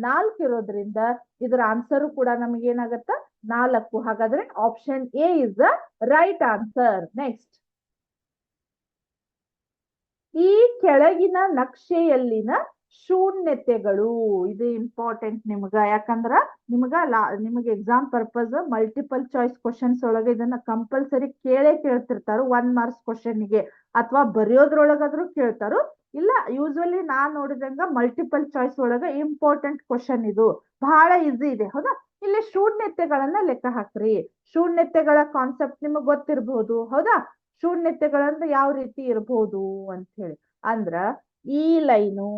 4 ಇರೋದ್ರಿಂದ ಇದರ ಆನ್ಸರ್ ಕೂಡ ನಮಗೆ ಏನಾಗತ್ತ? 4. ಹಾಗಾದ್ರೆ option A is the right answer. Next, ಈ ಕೆಳಗಿನ ನಕ್ಷೆಯಲ್ಲಿನ ಶೂನ್ಯತೆಗಳು. ಇದು ಇಂಪಾರ್ಟೆಂಟ್ ನಿಮ್ಗ, ಯಾಕಂದ್ರ ನಿಮ್ಗೆ exam purpose multiple choice questions ಒಳಗೆ ಇದನ್ನ ಕಂಪಲ್ಸರಿ ಕೇಳ್ತಿರ್ತಾರು 1 ಮಾರ್ಕ್ಸ್ ಕ್ವಶನ್ಗೆ, ಅಥವಾ ಬರೆಯೋದ್ರೊಳಗಾದ್ರೂ ಕೇಳ್ತಾರು. ಇಲ್ಲ ಯೂಸ್ವಲಿ ನಾನ್ ನೋಡಿದಂಗ ಮಲ್ಟಿಪಲ್ ಚಾಯ್ಸ್ ಒಳಗ ಇಂಪಾರ್ಟೆಂಟ್ ಕ್ವಶನ್ ಇದು, ಬಹಳ ಈಸಿ ಇದೆ, ಹೌದಾ? ಇಲ್ಲಿ ಶೂನ್ಯತೆಗಳನ್ನ ಲೆಕ್ಕ ಹಾಕ್ರಿ. ಶೂನ್ಯತೆಗಳ ಕಾನ್ಸೆಪ್ಟ್ ನಿಮಗ್ ಗೊತ್ತಿರಬಹುದು, ಹೌದಾ? ಶೂನ್ಯತೆಗಳಂದ್ರೆ ಯಾವ ರೀತಿ ಇರಬಹುದು ಅಂತ ಹೇಳಿ ಅಂದ್ರ, ಈ ಲೈನು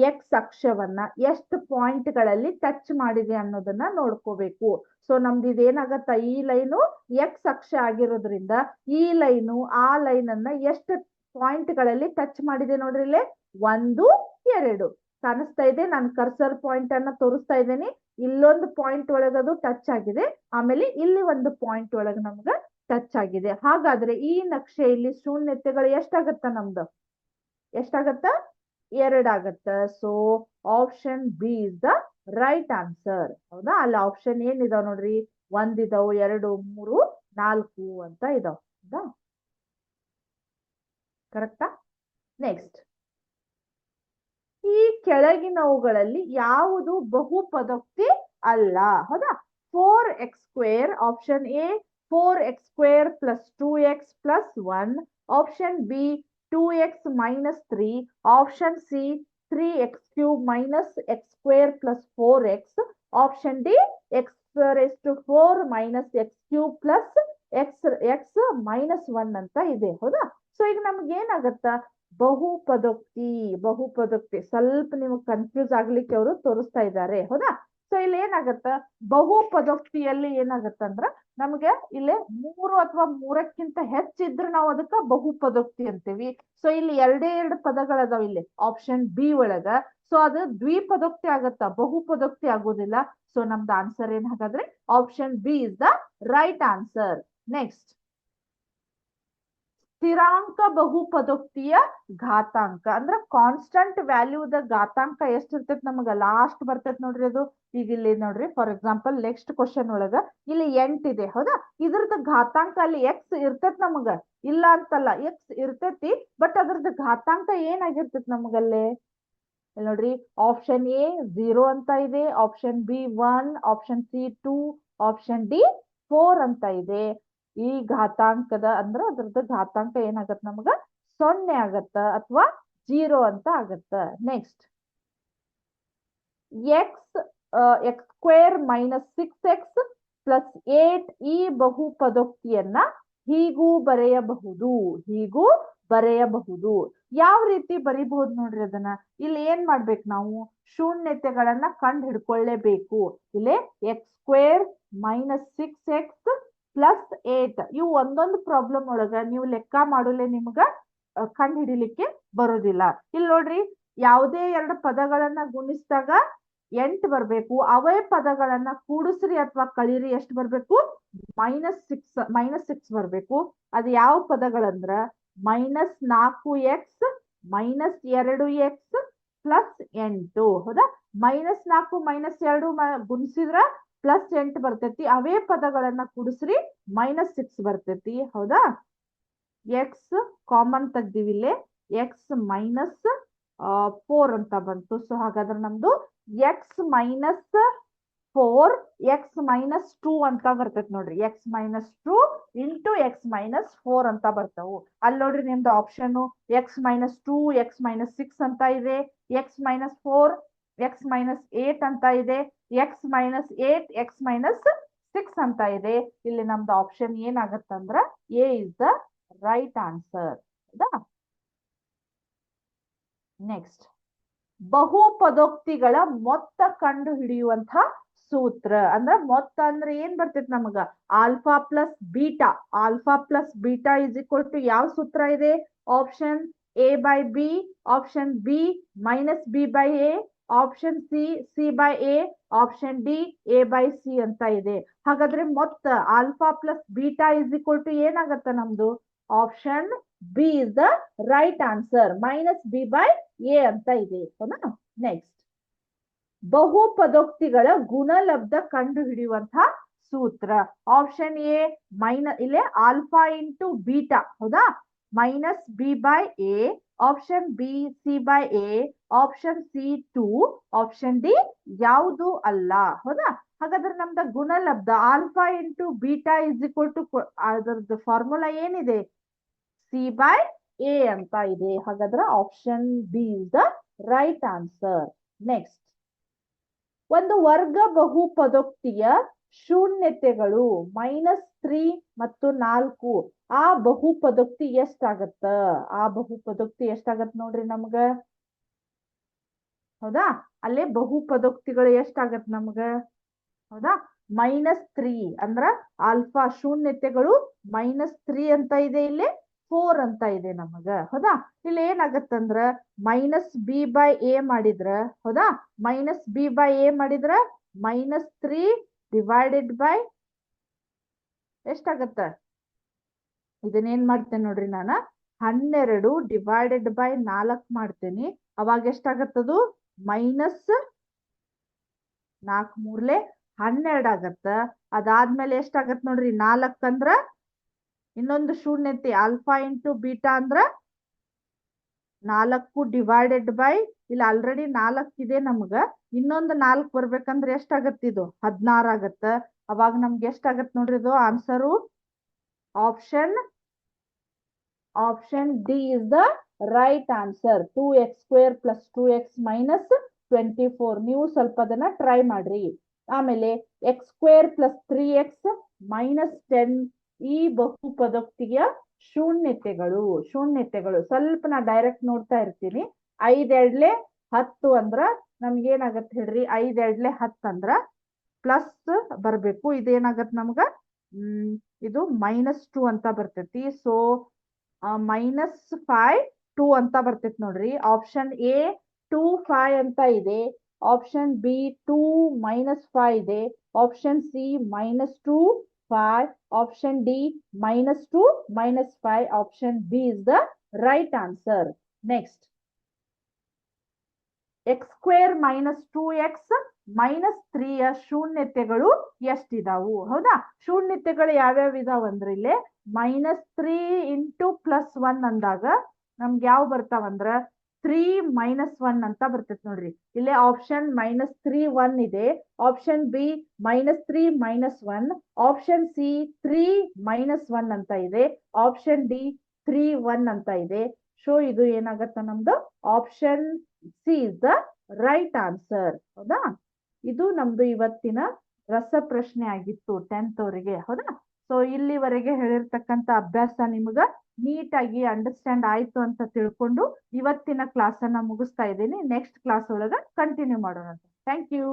ಎಕ್ಸ್ ಅಕ್ಷವನ್ನ ಎಷ್ಟು ಪಾಯಿಂಟ್ ಗಳಲ್ಲಿ ಟಚ್ ಮಾಡಿದೆ ಅನ್ನೋದನ್ನ ನೋಡ್ಕೋಬೇಕು. ಸೊ ನಮ್ದು ಇದೇನಾಗತ್ತ, ಈ ಲೈನು ಎಕ್ಸ್ ಅಕ್ಷ ಆಗಿರೋದ್ರಿಂದ ಈ ಲೈನು ಆ ಲೈನ್ ಅನ್ನ ಎಷ್ಟು ಪಾಯಿಂಟ್ ಗಳಲ್ಲಿ ಟಚ್ ಮಾಡಿದೆ ನೋಡ್ರಿ. ಇಲ್ಲಿ 1, 2 ಕಾಣಿಸ್ತಾ ಇದೆ. ನಾನು ಕರ್ಸರ್ ಪಾಯಿಂಟ್ ಅನ್ನ ತೋರಿಸ್ತಾ ಇದ್ದೇನೆ. ಇಲ್ಲೊಂದು ಪಾಯಿಂಟ್ ಒಳಗದು ಟಚ್ ಆಗಿದೆ, ಆಮೇಲೆ ಇಲ್ಲಿ ಒಂದು ಪಾಯಿಂಟ್ ಒಳಗೆ ನಮ್ಗ ಟಚ್ ಆಗಿದೆ. ಹಾಗಾದ್ರೆ ಈ ನಕ್ಷೆಯಲ್ಲಿ ಶೂನ್ಯತೆಗಳು ಎಷ್ಟಾಗತ್ತ? ನಮ್ದು ಎಷ್ಟಾಗತ್ತ? 2 ಆಗತ್ತ. So option B is the right answer, ಹೌದಾ? ಅಲ್ಲಿ ಆಪ್ಷನ್ ಏನಿದಾವ್ ನೋಡ್ರಿ, 1 ಇದಾವ್, 2, 3, 4 ಅಂತ ಇದಾವ್, ಹೌದಾ? ಕರೆಕ್ಟಾ? ನೆಕ್ಸ್ಟ್, ಈ ಕೆಳಗಿನವುಗಳಲ್ಲಿ ಯಾವುದು ಬಹುಪದೋಕ್ತಿ ಅಲ್ಲ? ಹೌದಾ? 4x², option A 4x² plus 2x plus 1, option B 2x minus 3, option C 3x³ minus x² plus 4x, option D x⁴ minus x³ plus x minus 1 ಅಂತ ಇದೆ, ಹೌದಾ? ಸೊ ಈಗ ನಮ್ಗೆ ಏನಾಗತ್ತ? ಬಹುಪದೋಕ್ತಿ ಸ್ವಲ್ಪ ನಿಮಗೆ ಕನ್ಫ್ಯೂಸ್ ಆಗ್ಲಿಕ್ಕೆ ಅವರು ತೋರಿಸ್ತಾ ಇದ್ದಾರೆ, ಹೌದಾ? ಸೊ ಇಲ್ಲಿ ಏನಾಗತ್ತ? ಬಹುಪದೋಕ್ತಿಯಲ್ಲಿ ಏನಾಗತ್ತಂದ್ರ ನಮ್ಗೆ ಇಲ್ಲಿ 3 ಅಥವಾ 3ಕ್ಕಿಂತ ಹೆಚ್ಚಿದ್ರೆ ನಾವು ಅದಕ್ಕ ಬಹುಪದೋಕ್ತಿ ಅಂತೀವಿ. ಸೊ ಇಲ್ಲಿ 2 ಪದಗಳದಾವ್ ಇಲ್ಲಿ ಆಪ್ಷನ್ ಬಿ ಒಳಗ. ಸೊ ಅದು ದ್ವಿಪದೋಕ್ತಿ ಆಗತ್ತ, ಬಹುಪದೋಕ್ತಿ ಆಗೋದಿಲ್ಲ. ಸೊ ನಮ್ದು ಆನ್ಸರ್ ಏನ್ ಹಾಗಾದ್ರೆ option B is the right answer. Next, ಸ್ಥಿರಾಂಕ ಬಹುಪದೋಕ್ತಿಯ ಘಾತಾಂಕ ಅಂದ್ರ ಕಾನ್ಸ್ಟಂಟ್ ವ್ಯಾಲ್ಯೂದ ಘಾತಾಂಕ ಎಷ್ಟಿರ್ತೈತಿ ನಮಗ ಲಾಸ್ಟ್ ಬರ್ತೈತಿ ನೋಡ್ರಿ ಅದು. ಈಗ ಇಲ್ಲಿ ನೋಡ್ರಿ, ಫಾರ್ ಎಕ್ಸಾಂಪಲ್ ನೆಕ್ಸ್ಟ್ ಕ್ವಶನ್ ಒಳಗ ಇಲ್ಲಿ 8 ಇದೆ, ಹೌದಾ? ಇದ್ರದ್ದು ಘಾತಾಂಕ ಅಲ್ಲಿ ಎಕ್ಸ್ ಇರ್ತೈತಿ ನಮಗ, ಇಲ್ಲ ಅಂತಲ್ಲ, ಎಕ್ಸ್ ಇರ್ತೈತಿ. ಬಟ್ ಅದ್ರದ್ದು ಘಾತಾಂಕ ಏನಾಗಿರ್ತೈತಿ ನಮಗಲ್ಲಿ ನೋಡ್ರಿ, ಆಪ್ಷನ್ ಎ 0 ಅಂತ ಇದೆ, option B 1, option C 2, option D 4 ಅಂತ ಇದೆ. ಈ ಘಾತಾಂಕದ ಅಂದ್ರ ಅದ್ರದ್ದು ಘಾತಾಂಕ ಏನಾಗತ್ತ ನಮಗ 0 ಆಗತ್ತ ಅಥವಾ 0 ಅಂತ ಆಗತ್ತ. Next, x² minus 6x plus 8 ಈ ಬಹುಪದೋಕ್ತಿಯನ್ನ ಹೀಗೂ ಬರೆಯಬಹುದು. ಯಾವ ರೀತಿ ಬರೀಬಹುದು ನೋಡ್ರಿ ಅದನ್ನ. ಇಲ್ಲಿ ಏನ್ ಮಾಡ್ಬೇಕು ನಾವು? ಶೂನ್ಯತೆಗಳನ್ನ ಕಂಡು ಹಿಡ್ಕೊಳ್ಳೇಬೇಕು. ಇಲ್ಲಿ x² ಮೈನಸ್ 6x ಪ್ಲಸ್ 8 ಇವು ಒಂದೊಂದು ಪ್ರಾಬ್ಲಮ್ ಒಳಗ ನೀವು ಲೆಕ್ಕ ಮಾಡಲೇ ನಿಮ್ಗ ಕಂಡು ಹಿಡಿಲಿಕ್ಕೆ ಬರೋದಿಲ್ಲ. ಇಲ್ಲಿ ನೋಡ್ರಿ, ಯಾವುದೇ 2 ಪದಗಳನ್ನ ಗುಣಿಸಿದಾಗ 8 ಬರ್ಬೇಕು. ಅವೇ ಪದಗಳನ್ನ ಕೂಡಿಸ್ರಿ ಅಥವಾ ಕಳೀರಿ, ಎಷ್ಟು ಬರ್ಬೇಕು? -6 ಬರ್ಬೇಕು. ಅದು ಯಾವ ಪದಗಳಂದ್ರ -4x ಮೈನಸ್ 2x ಪ್ಲಸ್ 8, ಹೌದಾ? -4 -2 ಗುಣಿಸಿದ್ರ ಪ್ಲಸ್ 8 ಬರ್ತೈತಿ. ಅವೇ ಪದಗಳನ್ನ ಕೂಡಿಸ್ರಿ -6 ಬರ್ತೈತಿ, ಹೌದಾ? ಎಕ್ಸ್ ಕಾಮನ್ ತೆಗ್ದಿವಿ, ಇಲ್ಲಿ ಎಕ್ಸ್ ಮೈನಸ್ 4 ಅಂತ ಬಂತು. ಸೊ ಹಾಗಾದ್ರೆ ನಮ್ದು ಎಕ್ಸ್ ಮೈನಸ್ 4 ಎಕ್ಸ್ ಮೈನಸ್ 2 ಅಂತ ಬರ್ತೈತಿ ನೋಡ್ರಿ. X minus 2 into X minus 4 ಅಂತ ಬರ್ತಾವು. ಅಲ್ಲಿ ನೋಡ್ರಿ ನಿಮ್ದು option X minus 2 X minus 6 ಅಂತ ಇದೆ, ಎಕ್ಸ್ ಮೈನಸ್ 4 ಎಕ್ಸ್ ಮೈನಸ್ 8 ಅಂತ ಇದೆ, ಎಕ್ಸ್ ಮೈನಸ್ 8 ಎಕ್ಸ್ ಮೈನಸ್ 6 ಅಂತ ಇದೆ. ಇಲ್ಲಿ ನಮ್ದು ಆಪ್ಷನ್ ಏನಾಗತ್ತಂದ್ರ A is the right answer, ಹೌದಾ? ನೆಕ್ಸ್ಟ್, ಬಹುಪದೋಕ್ತಿಗಳ ಮೊತ್ತ ಕಂಡು ಹಿಡಿಯುವಂತಹ ಸೂತ್ರ ಅಂದ್ರ ಮೊತ್ತ ಅಂದ್ರೆ ಏನ್ ಬರ್ತೈತಿ ನಮಗ alpha plus beta. Alpha plus beta is equal to ಯಾವ ಸೂತ್ರ ಇದೆ? Option A by B, option B minus B by A, option C C by A, option D A by C ಅಂತ ಇದೆ. ಹಾಗಾದ್ರೆ ಮೊತ್ತ alpha plus beta is equal to ಏನಾಗತ್ತ ನಮ್ದು? Option B is the right answer. Minus B by A ಅಂತ ಇದೆ. ಹೌದಾ? Next, ಬಹುಪದೋಕ್ತಿಗಳ ಗುಣಲಬ್ಧ ಕಂಡು ಹಿಡಿಯುವಂತಹ ಸೂತ್ರ. ಆಪ್ಷನ್ ಎ ಇಲ್ಲೇ ಆಲ್ಫಾ ಇಂಟು ಬೀಟಾ. ಹೌದಾ? Minus B by A, option B C by A, option C 2, option D ಯಾವುದು ಅಲ್ಲ. ಹೌದಾ? ಹಾಗಾದ್ರೆ ನಮ್ದ ಗುಣಲಬ್ಧ alpha into beta is equal to ಅದರದ್ದು ಫಾರ್ಮುಲಾ ಏನಿದೆ? ಸಿ ಬೈ ಎ ಅಂತ ಇದೆ. ಹಾಗಾದ್ರೆ option B is the right answer. Next, ಒಂದು ವರ್ಗ ಬಹುಪದೋಕ್ತಿಯ ಶೂನ್ಯತೆಗಳು -3 ಮತ್ತು 4. ಆ ಬಹುಪದೋಕ್ತಿ ಎಷ್ಟಾಗತ್ತ? ಆ ಬಹುಪದೋಕ್ತಿ ಎಷ್ಟಾಗತ್ ನೋಡ್ರಿ ನಮ್ಗ. ಹೌದಾ? ಅಲ್ಲೇ ಬಹುಪದೋಕ್ತಿಗಳು ಎಷ್ಟಾಗತ್ ನಮ್ಗ? ಹೌದಾ? -3 ಅಂದ್ರ ಆಲ್ಫಾ ಶೂನ್ಯತೆಗಳು -3 ಅಂತ ಇದೆ, ಇಲ್ಲಿ 4 ಅಂತ ಇದೆ ನಮಗ. ಹೌದಾ? ಇಲ್ಲಿ ಏನಾಗತ್ತಂದ್ರ ಮೈನಸ್ ಬಿ ಬೈ ಎ ಮಾಡಿದ್ರ, ಹೌದಾ, ಮೈನಸ್ ಬಿ ಬೈ ಎ ಮಾಡಿದ್ರ -3 ಡಿವೈಡೆಡ್ ಬೈ ಎಷ್ಟಾಗತ್ತ? ಇದನ್ನೇನ್ ಮಾಡ್ತೇನೆ ನೋಡ್ರಿ, ನಾನು 12 ಡಿವೈಡೆಡ್ ಬೈ 4 ಮಾಡ್ತೇನಿ. ಅವಾಗ ಎಷ್ಟಾಗತ್ತದು? -4 ಆಗತ್ತ. ಅದಾದ್ಮೇಲೆ ಎಷ್ಟಾಗತ್ ನೋಡ್ರಿ, 4 ಅಂದ್ರ ಇನ್ನೊಂದು ಶೂನ್ಯತೆ ಆಲ್ಫಾ ಇಂಟು ಬೀಟಾ ಅಂದ್ರ 4 ಡಿವೈಡೆಡ್ ಬೈ, ಇಲ್ಲಿ ಆಲ್ರೆಡಿ 4 ಇದೆ ನಮ್ಗ, ಇನ್ನೊಂದು 4 ಬರ್ಬೇಕಂದ್ರೆ ಎಷ್ಟಾಗತ್ತ? ಇದು 16 ಆಗತ್ತ. ಅವಾಗ ನಮ್ಗೆ ಎಷ್ಟಾಗತ್ ನೋಡ್ರಿ ಇದು answer? Option D is the right answer. 2x² + 2x - 24. ನೀವು ಸ್ವಲ್ಪ ಅದನ್ನ ಟ್ರೈ ಮಾಡ್ರಿ. ಆಮೇಲೆ x² + 3x - 10. ಈ ಬಹುಪದೋಕ್ತಿಯ ಶೂನ್ಯತೆಗಳು ಸ್ವಲ್ಪ ನಾ ಡೈರೆಕ್ಟ್ ನೋಡ್ತಾ ಇರ್ತೀನಿ. 5 2 10 ಅಂದ್ರ ನಮ್ಗೆ ಏನಾಗತ್ತೆ ಹೇಳ್ರಿ? 5 2 10 ಅಂದ್ರ ಪ್ಲಸ್ ಬರ್ಬೇಕು. ಇದೇನಾಗತ್ ನಮ್ಗ? ಇದು -2 ಅಂತ ಬರ್ತೈತಿ. ಸೊ -5 2 ಅಂತ ಬರ್ತೈತಿ ನೋಡ್ರಿ. ಆಪ್ಷನ್ ಎ 2 5 ಅಂತ ಇದೆ, ಆಪ್ಷನ್ ಬಿ 2 -5 ಇದೆ, option C -2 5, option D -2 -5, option B is the right answer. Next, x² - 2x - 3 ಯ ಶೂನ್ಯತೆಗಳು ಎಷ್ಟಿದಾವು? ಹೌದಾ? ಶೂನ್ಯತೆಗಳು ಯಾವ್ಯಾವ ಇದಾವ ಅಂದ್ರೆ ಇಲ್ಲಿ -3 ಇಂಟು +1 ಅಂದಾಗ ನಮ್ಗೆ ಯಾವ ಬರ್ತಾವಂದ್ರ 3 - 1 ಅಂತ ಬರ್ತೈತಿ ನೋಡ್ರಿ. ಇಲ್ಲಿ ಆಪ್ಷನ್ -3 1 ಇದೆ, ಆಪ್ಷನ್ ಬಿ -3 -1, ಆಪ್ಷನ್ ಸಿ 3 -1 ಅಂತ ಇದೆ, ಆಪ್ಷನ್ ಡಿ 3 1 ಅಂತ ಇದೆ. ಸೊ ಇದು ಏನಾಗತ್ತ ನಮ್ದು? Option C is the right answer. ಹೌದಾ? ಇದು ನಮ್ದು ಇವತ್ತಿನ ರಸಪ್ರಶ್ನೆ ಆಗಿತ್ತು 10th ಅವರಿಗೆ. ಹೌದಾ? ಸೊ ಇಲ್ಲಿವರೆಗೆ ಹೇಳಿರ್ತಕ್ಕಂಥ ಅಭ್ಯಾಸ ನಿಮ್ಗ ನೀಟಾಗಿ ಅಂಡರ್ಸ್ಟ್ಯಾಂಡ್ ಆಯ್ತು ಅಂತ ತಿಳ್ಕೊಂಡು ಇವತ್ತಿನ ಕ್ಲಾಸ್ ಅನ್ನ ಮುಗಿಸ್ತಾ ಇದ್ದೀನಿ. ನೆಕ್ಸ್ಟ್ ಕ್ಲಾಸ್ ಒಳಗ ಕಂಟಿನ್ಯೂ ಮಾಡೋಣ. Thank you.